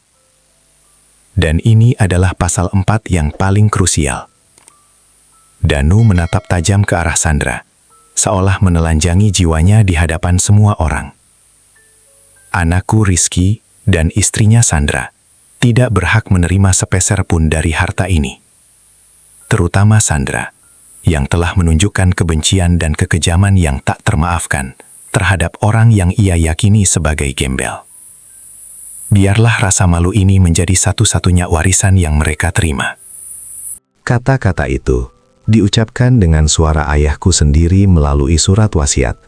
Dan ini adalah pasal 4 yang paling krusial. Danu menatap tajam ke arah Sandra, seolah menelanjangi jiwanya di hadapan semua orang. Anakku Rizky dan istrinya Sandra tidak berhak menerima sepeser pun dari harta ini. Terutama Sandra, yang telah menunjukkan kebencian dan kekejaman yang tak termaafkan terhadap orang yang ia yakini sebagai gembel. Biarlah rasa malu ini menjadi satu-satunya warisan yang mereka terima. Kata-kata itu diucapkan dengan suara ayahku sendiri melalui surat wasiat,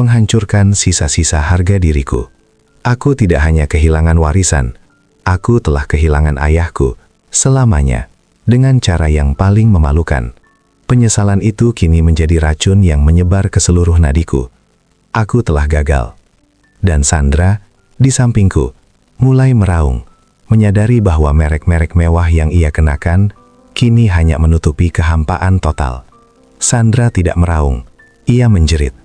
menghancurkan sisa-sisa harga diriku. Aku tidak hanya kehilangan warisan, aku telah kehilangan ayahku selamanya dengan cara yang paling memalukan. Penyesalan itu kini menjadi racun yang menyebar ke seluruh nadiku. Aku telah gagal. Dan Sandra, di sampingku, mulai meraung, menyadari bahwa merek-merek mewah yang ia kenakan kini hanya menutupi kehampaan total. Sandra tidak meraung, ia menjerit.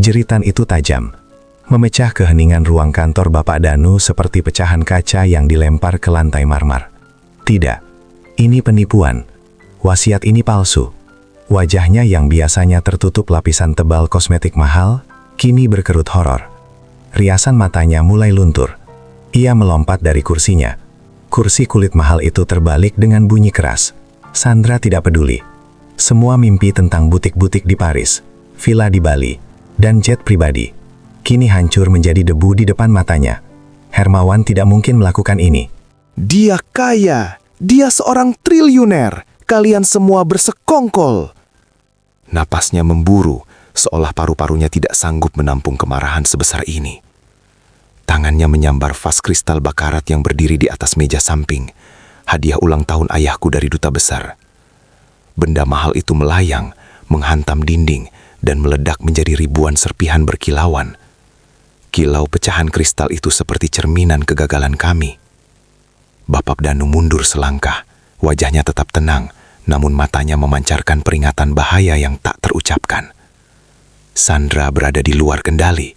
Jeritan itu tajam, memecah keheningan ruang kantor Bapak Danu seperti pecahan kaca yang dilempar ke lantai marmer. Tidak, ini penipuan. Wasiat ini palsu. Wajahnya yang biasanya tertutup lapisan tebal kosmetik mahal, kini berkerut horor. Riasan matanya mulai luntur. Ia melompat dari kursinya. Kursi kulit mahal itu terbalik dengan bunyi keras. Sandra tidak peduli. Semua mimpi tentang butik-butik di Paris, villa di Bali, dan jet pribadi kini hancur menjadi debu di depan matanya. Hermawan tidak mungkin melakukan ini.
Dia kaya, dia seorang triliuner, kalian semua bersekongkol. Napasnya memburu, seolah paru-parunya tidak sanggup menampung kemarahan sebesar ini. Tangannya menyambar vas kristal bakarat yang berdiri di atas meja samping, hadiah ulang tahun ayahku dari duta besar. Benda mahal itu melayang, menghantam dinding, dan meledak menjadi ribuan serpihan berkilauan. Kilau pecahan kristal itu seperti cerminan kegagalan kami. Bapak Danu mundur selangkah, wajahnya tetap tenang, namun matanya memancarkan peringatan bahaya yang tak terucapkan. Sandra berada di luar kendali.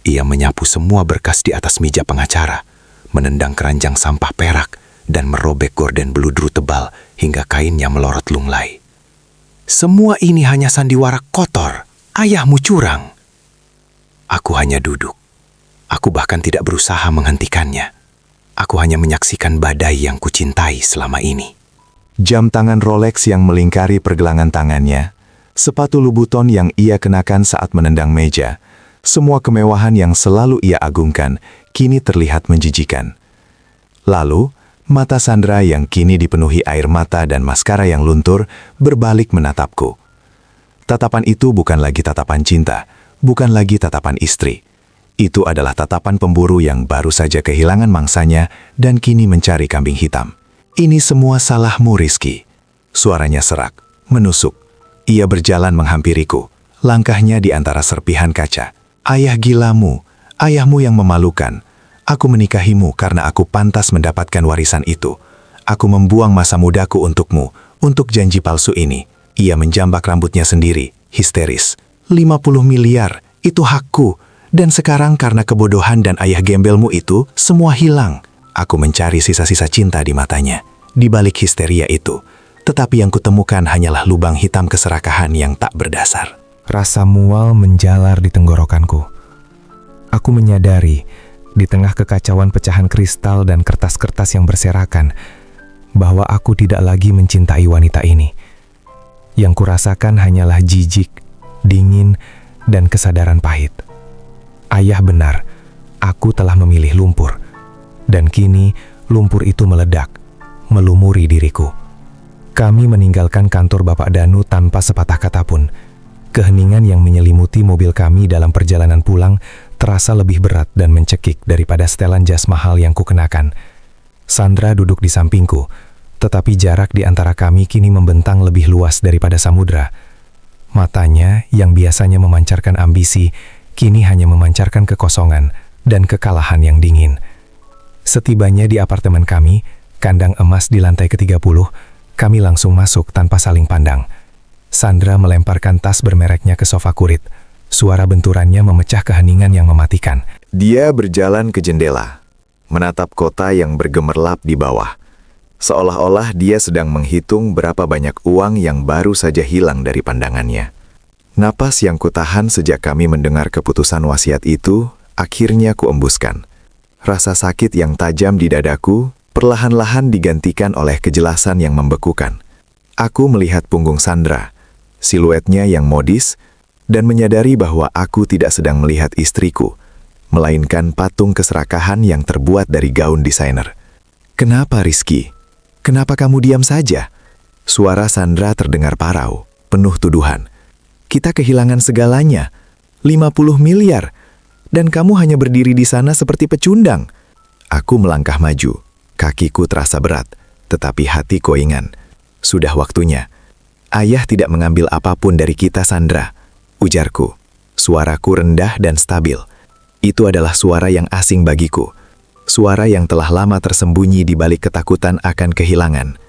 Ia menyapu semua berkas di atas meja pengacara, menendang keranjang sampah perak, dan merobek gorden beludru tebal hingga kainnya melorot lunglai. Semua ini hanya sandiwara kotor. Ayahmu curang. Aku hanya duduk. Aku bahkan tidak berusaha menghentikannya. Aku hanya menyaksikan badai yang kucintai selama ini.
Jam tangan Rolex yang melingkari pergelangan tangannya, sepatu Louboutin yang ia kenakan saat menendang meja, semua kemewahan yang selalu ia agungkan kini terlihat menjijikan. Lalu, mata Sandra yang kini dipenuhi air mata dan maskara yang luntur berbalik menatapku. Tatapan itu bukan lagi tatapan cinta, bukan lagi tatapan istri. Itu adalah tatapan pemburu yang baru saja kehilangan mangsanya dan kini mencari kambing hitam. Ini semua salahmu, Rizky. Suaranya serak, menusuk. Ia berjalan menghampiriku, langkahnya di antara serpihan kaca. Ayah gilamu, ayahmu yang memalukan. Aku menikahimu karena aku pantas mendapatkan warisan itu. Aku membuang masa mudaku untukmu, untuk janji palsu ini. Ia menjambak rambutnya sendiri, histeris. 50 miliar, itu hakku. Dan sekarang karena kebodohan dan ayah gembelmu itu, semua hilang. Aku mencari sisa-sisa cinta di matanya, di balik histeria itu. Tetapi yang kutemukan hanyalah lubang hitam keserakahan yang tak berdasar.
Rasa mual menjalar di tenggorokanku. Aku menyadari, di tengah kekacauan pecahan kristal dan kertas-kertas yang berserakan, bahwa aku tidak lagi mencintai wanita ini. Yang kurasakan hanyalah jijik, dingin, dan kesadaran pahit. Ayah benar, aku telah memilih lumpur. Dan kini, lumpur itu meledak, melumuri diriku. Kami meninggalkan kantor Bapak Danu tanpa sepatah kata pun. Keheningan yang menyelimuti mobil kami dalam perjalanan pulang terasa lebih berat dan mencekik daripada setelan jas mahal yang kukenakan. Sandra duduk di sampingku, tetapi jarak di antara kami kini membentang lebih luas daripada samudra. Matanya yang biasanya memancarkan ambisi, kini hanya memancarkan kekosongan dan kekalahan yang dingin. Setibanya di apartemen kami, kandang emas di lantai ke-30, kami langsung masuk tanpa saling pandang. Sandra melemparkan tas bermereknya ke sofa kurit. Suara benturannya memecah keheningan yang mematikan.
Dia berjalan ke jendela, menatap kota yang bergemerlap di bawah. Seolah-olah dia sedang menghitung berapa banyak uang yang baru saja hilang dari pandangannya. Napas yang kutahan sejak kami mendengar keputusan wasiat itu, akhirnya kuembuskan. Rasa sakit yang tajam di dadaku perlahan-lahan digantikan oleh kejelasan yang membekukan. Aku melihat punggung Sandra, siluetnya yang modis, dan menyadari bahwa aku tidak sedang melihat istriku, melainkan patung keserakahan yang terbuat dari gaun desainer. "Kenapa, Rizky? Kenapa kamu diam saja?" Suara Sandra terdengar parau, penuh tuduhan. "Kita kehilangan segalanya, 50 miliar, dan kamu hanya berdiri di sana seperti pecundang." Aku melangkah maju, kakiku terasa berat, tetapi hati koingan. Sudah waktunya. "Ayah tidak mengambil apapun dari kita, Sandra," ujarku. Suaraku rendah dan stabil. Itu adalah suara yang asing bagiku. Suara yang telah lama tersembunyi di balik ketakutan akan kehilangan.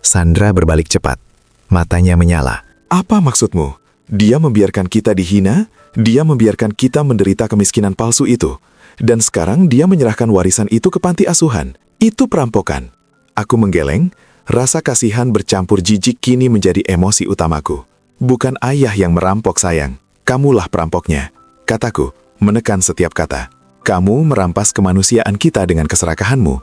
Sandra berbalik cepat. Matanya menyala. "Apa maksudmu? Dia membiarkan kita dihina? Dia membiarkan kita menderita kemiskinan palsu itu? Dan sekarang dia menyerahkan warisan itu ke panti asuhan? Itu perampokan." Aku menggeleng, rasa kasihan bercampur jijik kini menjadi emosi utamaku. "Bukan ayah yang merampok, sayang. Kamulah perampoknya," kataku, menekan setiap kata. "Kamu merampas kemanusiaan kita dengan keserakahanmu.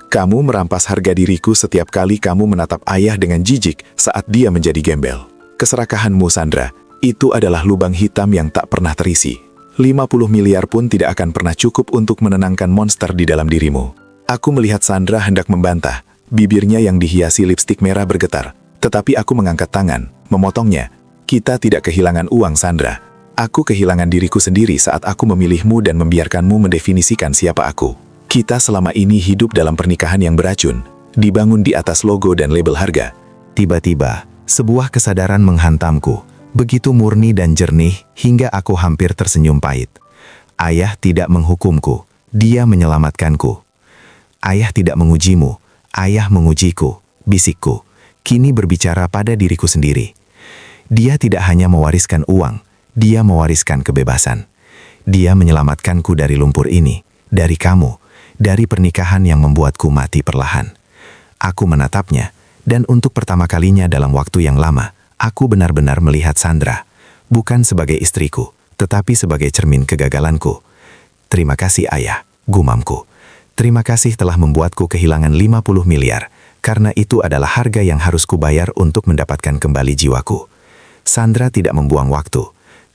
Kamu merampas harga diriku setiap kali kamu menatap ayah dengan jijik saat dia menjadi gembel. Keserakahanmu, Sandra, itu adalah lubang hitam yang tak pernah terisi. 50 miliar pun tidak akan pernah cukup untuk menenangkan monster di dalam dirimu." Aku melihat Sandra hendak membantah, bibirnya yang dihiasi lipstik merah bergetar. Tetapi aku mengangkat tangan, memotongnya. "Kita tidak kehilangan uang, Sandra. Aku kehilangan diriku sendiri saat aku memilihmu dan membiarkanmu mendefinisikan siapa aku. Kita selama ini hidup dalam pernikahan yang beracun, dibangun di atas logo dan label harga." Tiba-tiba, sebuah kesadaran menghantamku, begitu murni dan jernih hingga aku hampir tersenyum pahit. Ayah tidak menghukumku, dia menyelamatkanku. Ayah tidak mengujimu, ayah mengujiku, bisikku, kini berbicara pada diriku sendiri. Dia tidak hanya mewariskan uang, dia mewariskan kebebasan. Dia menyelamatkanku dari lumpur ini, dari kamu, dari pernikahan yang membuatku mati perlahan. Aku menatapnya, dan untuk pertama kalinya dalam waktu yang lama, aku benar-benar melihat Sandra, bukan sebagai istriku, tetapi sebagai cermin kegagalanku. "Terima kasih, ayah," gumamku. "Terima kasih telah membuatku kehilangan 50 miliar, karena itu adalah harga yang harus kubayar untuk mendapatkan kembali jiwaku." Sandra tidak membuang waktu.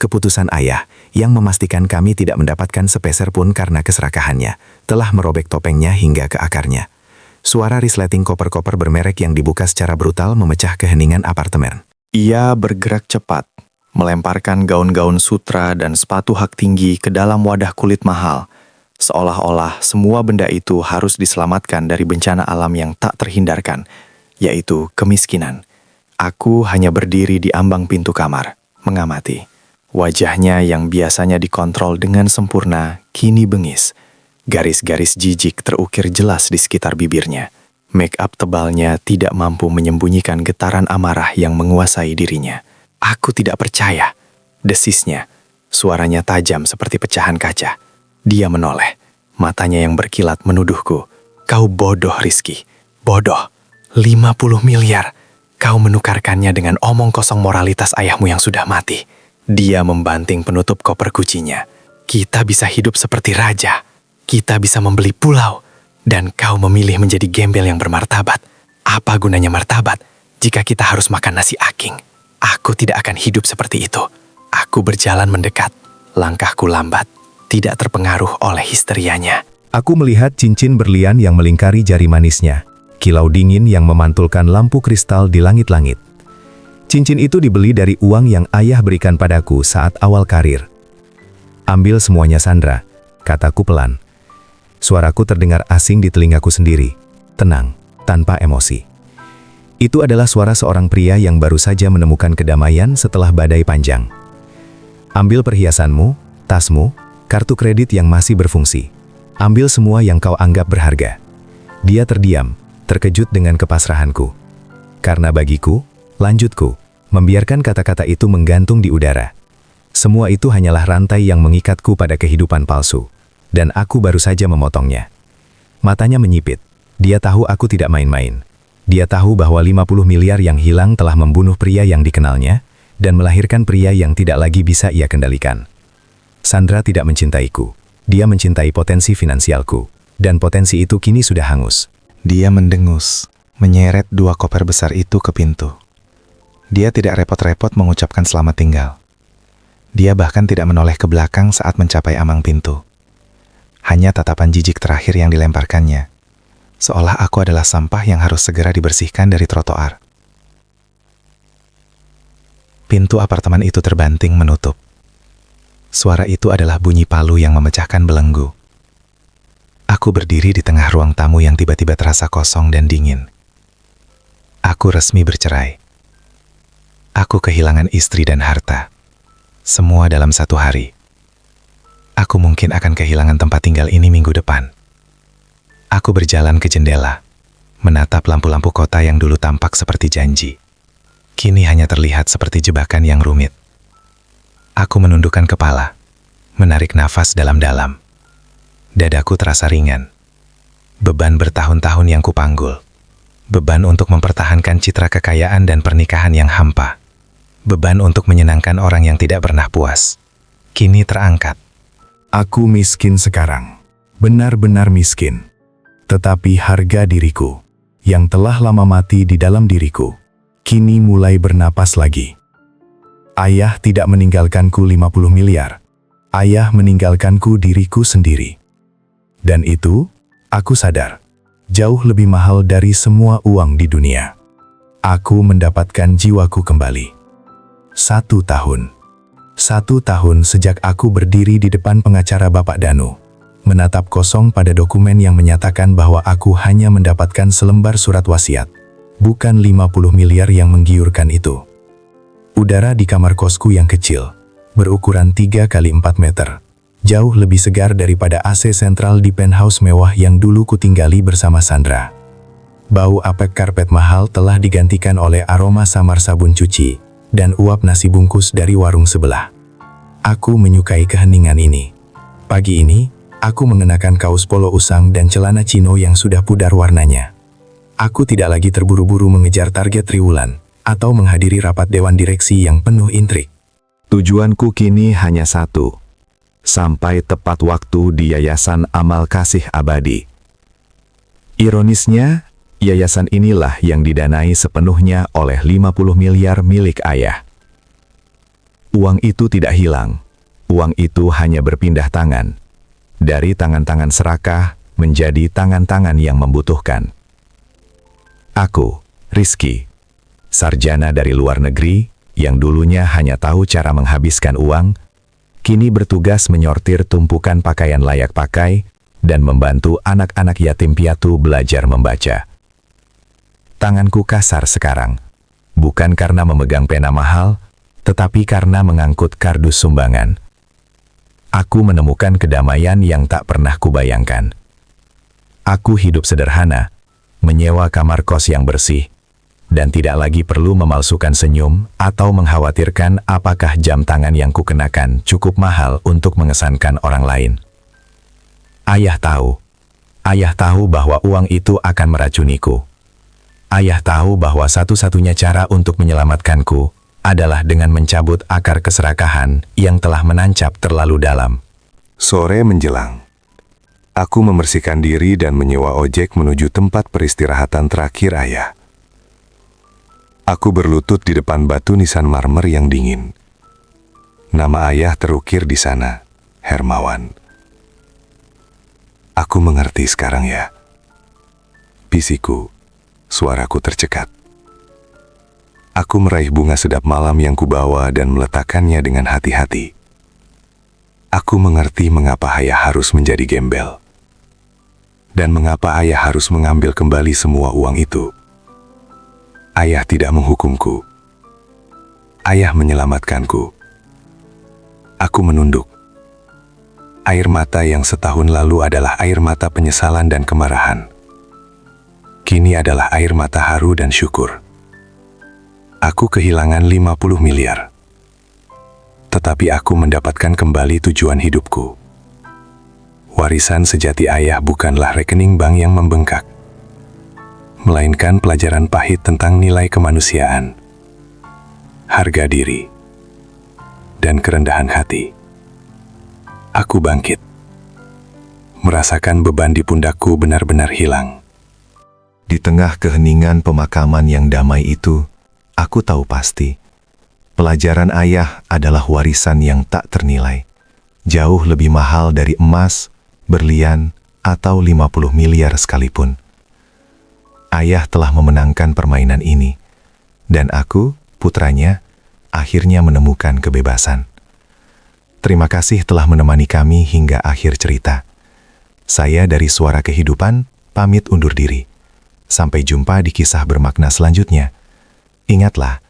Keputusan ayah, yang memastikan kami tidak mendapatkan sepeser pun karena keserakahannya, telah merobek topengnya hingga ke akarnya. Suara resleting koper-koper bermerek yang dibuka secara brutal memecah keheningan apartemen.
Ia bergerak cepat, melemparkan gaun-gaun sutra dan sepatu hak tinggi ke dalam wadah kulit mahal, seolah-olah semua benda itu harus diselamatkan dari bencana alam yang tak terhindarkan, yaitu kemiskinan. Aku hanya berdiri di ambang pintu kamar, mengamati. Wajahnya yang biasanya dikontrol dengan sempurna, kini bengis. Garis-garis jijik terukir jelas di sekitar bibirnya. Make up tebalnya tidak mampu menyembunyikan getaran amarah yang menguasai dirinya. "Aku tidak percaya," desisnya. Suaranya tajam seperti pecahan kaca. Dia menoleh, matanya yang berkilat menuduhku. "Kau bodoh, Rizky. Bodoh. 50 miliar. Kau menukarkannya dengan omong kosong moralitas ayahmu yang sudah mati." Dia membanting penutup koper kucinya. "Kita bisa hidup seperti raja. Kita bisa membeli pulau. Dan kau memilih menjadi gembel yang bermartabat. Apa gunanya martabat jika kita harus makan nasi aking? Aku tidak akan hidup seperti itu." Aku berjalan mendekat. Langkahku lambat, tidak terpengaruh oleh histerianya.
Aku melihat cincin berlian yang melingkari jari manisnya. kilau dingin yang memantulkan lampu kristal di langit-langit. Cincin itu dibeli dari uang yang ayah berikan padaku saat awal karir. Ambil semuanya Sandra, kataku pelan. Suaraku terdengar asing di telingaku sendiri, tenang, tanpa emosi. Itu adalah suara seorang pria yang baru saja menemukan kedamaian setelah badai panjang. Ambil perhiasanmu, tasmu, kartu kredit yang masih berfungsi. Ambil semua yang kau anggap berharga. Dia terdiam, terkejut dengan kepasrahanku. Karena bagiku, lanjutku, membiarkan kata-kata itu menggantung di udara. Semua itu hanyalah rantai yang mengikatku pada kehidupan palsu, dan aku baru saja memotongnya. Matanya menyipit. Dia tahu aku tidak main-main. Dia tahu bahwa 50 miliar yang hilang telah membunuh pria yang dikenalnya, dan melahirkan pria yang tidak lagi bisa ia kendalikan. Sandra tidak mencintaiku. Dia mencintai potensi finansialku, dan potensi itu kini sudah hangus.
Dia mendengus, menyeret 2 koper besar itu ke pintu. Dia tidak repot-repot mengucapkan selamat tinggal. Dia bahkan tidak menoleh ke belakang saat mencapai ambang pintu. Hanya tatapan jijik terakhir yang dilemparkannya, seolah aku adalah sampah yang harus segera dibersihkan dari trotoar. Pintu apartemen itu terbanting menutup. Suara itu adalah bunyi palu yang memecahkan belenggu. Aku berdiri di tengah ruang tamu yang tiba-tiba terasa kosong dan dingin. Aku resmi bercerai. Aku kehilangan istri dan harta. Semua dalam 1 hari. Aku mungkin akan kehilangan tempat tinggal ini minggu depan. Aku berjalan ke jendela, menatap lampu-lampu kota yang dulu tampak seperti janji. Kini hanya terlihat seperti jebakan yang rumit. Aku menundukkan kepala, menarik nafas dalam-dalam. Dadaku terasa ringan. Beban bertahun-tahun yang kupanggul. Beban untuk mempertahankan citra kekayaan dan pernikahan yang hampa. Beban untuk menyenangkan orang yang tidak pernah puas. Kini terangkat.
Aku miskin sekarang, benar-benar miskin. Tetapi harga diriku, yang telah lama mati di dalam diriku, kini mulai bernapas lagi. Ayah tidak meninggalkanku 50 miliar. Ayah meninggalkanku diriku sendiri. Dan itu, aku sadar, jauh lebih mahal dari semua uang di dunia. Aku mendapatkan jiwaku kembali. 1 tahun. 1 tahun sejak aku berdiri di depan pengacara Bapak Danu, menatap kosong pada dokumen yang menyatakan bahwa aku hanya mendapatkan selembar surat wasiat, bukan 50 miliar yang menggiurkan itu. Udara di kamar kosku yang kecil, berukuran 3 kali 4 meter, jauh lebih segar daripada AC sentral di penthouse mewah yang dulu kutinggali bersama Sandra. Bau apek karpet mahal telah digantikan oleh aroma samar sabun cuci, dan uap nasi bungkus dari warung sebelah. Aku menyukai keheningan ini. Pagi ini, aku mengenakan kaos polo usang dan celana chino yang sudah pudar warnanya. Aku tidak lagi terburu-buru mengejar target triwulan, atau menghadiri rapat dewan direksi yang penuh intrik.
Tujuanku kini hanya satu. Sampai tepat waktu di Yayasan Amal Kasih Abadi. Ironisnya, yayasan inilah yang didanai sepenuhnya oleh 50 miliar milik ayah. Uang itu tidak hilang. Uang itu hanya berpindah tangan. Dari tangan-tangan serakah menjadi tangan-tangan yang membutuhkan. Aku, Rizky, sarjana dari luar negeri, yang dulunya hanya tahu cara menghabiskan uang, kini bertugas menyortir tumpukan pakaian layak pakai dan membantu anak-anak yatim piatu belajar membaca. Tanganku kasar sekarang, bukan karena memegang pena mahal, tetapi karena mengangkut kardus sumbangan. Aku menemukan kedamaian yang tak pernah kubayangkan. Aku hidup sederhana, menyewa kamar kos yang bersih, dan tidak lagi perlu memalsukan senyum atau mengkhawatirkan apakah jam tangan yang kukenakan cukup mahal untuk mengesankan orang lain. Ayah tahu bahwa uang itu akan meracuniku. Ayah tahu bahwa satu-satunya cara untuk menyelamatkanku adalah dengan mencabut akar keserakahan yang telah menancap terlalu dalam.
Sore menjelang. Aku membersihkan diri dan menyewa ojek menuju tempat peristirahatan terakhir ayah. Aku berlutut di depan batu nisan marmer yang dingin. Nama ayah terukir di sana, Hermawan. Aku mengerti sekarang ya. Bisiku, suaraku tercekat. Aku meraih bunga sedap malam yang kubawa dan meletakkannya dengan hati-hati. Aku mengerti mengapa ayah harus menjadi gembel. Dan mengapa ayah harus mengambil kembali semua uang itu. Ayah tidak menghukumku. Ayah menyelamatkanku. Aku menunduk. Air mata yang setahun lalu adalah air mata penyesalan dan kemarahan. Kini adalah air mata haru dan syukur. Aku kehilangan 50 miliar. Tetapi aku mendapatkan kembali tujuan hidupku. Warisan sejati ayah bukanlah rekening bank yang membengkak, melainkan pelajaran pahit tentang nilai kemanusiaan, harga diri, dan kerendahan hati. Aku bangkit. Merasakan beban di pundakku benar-benar hilang.
Di tengah keheningan pemakaman yang damai itu, aku tahu pasti, pelajaran ayah adalah warisan yang tak ternilai, jauh lebih mahal dari emas, berlian, atau 50 miliar sekalipun. Ayah telah memenangkan permainan ini, dan aku, putranya, akhirnya menemukan kebebasan. Terima kasih telah menemani kami hingga akhir cerita. Saya dari Suara Kehidupan, pamit undur diri. Sampai jumpa di kisah bermakna selanjutnya. Ingatlah,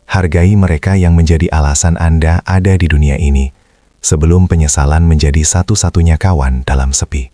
hargai mereka yang menjadi alasan Anda ada di dunia ini, sebelum penyesalan menjadi satu-satunya kawan dalam sepi.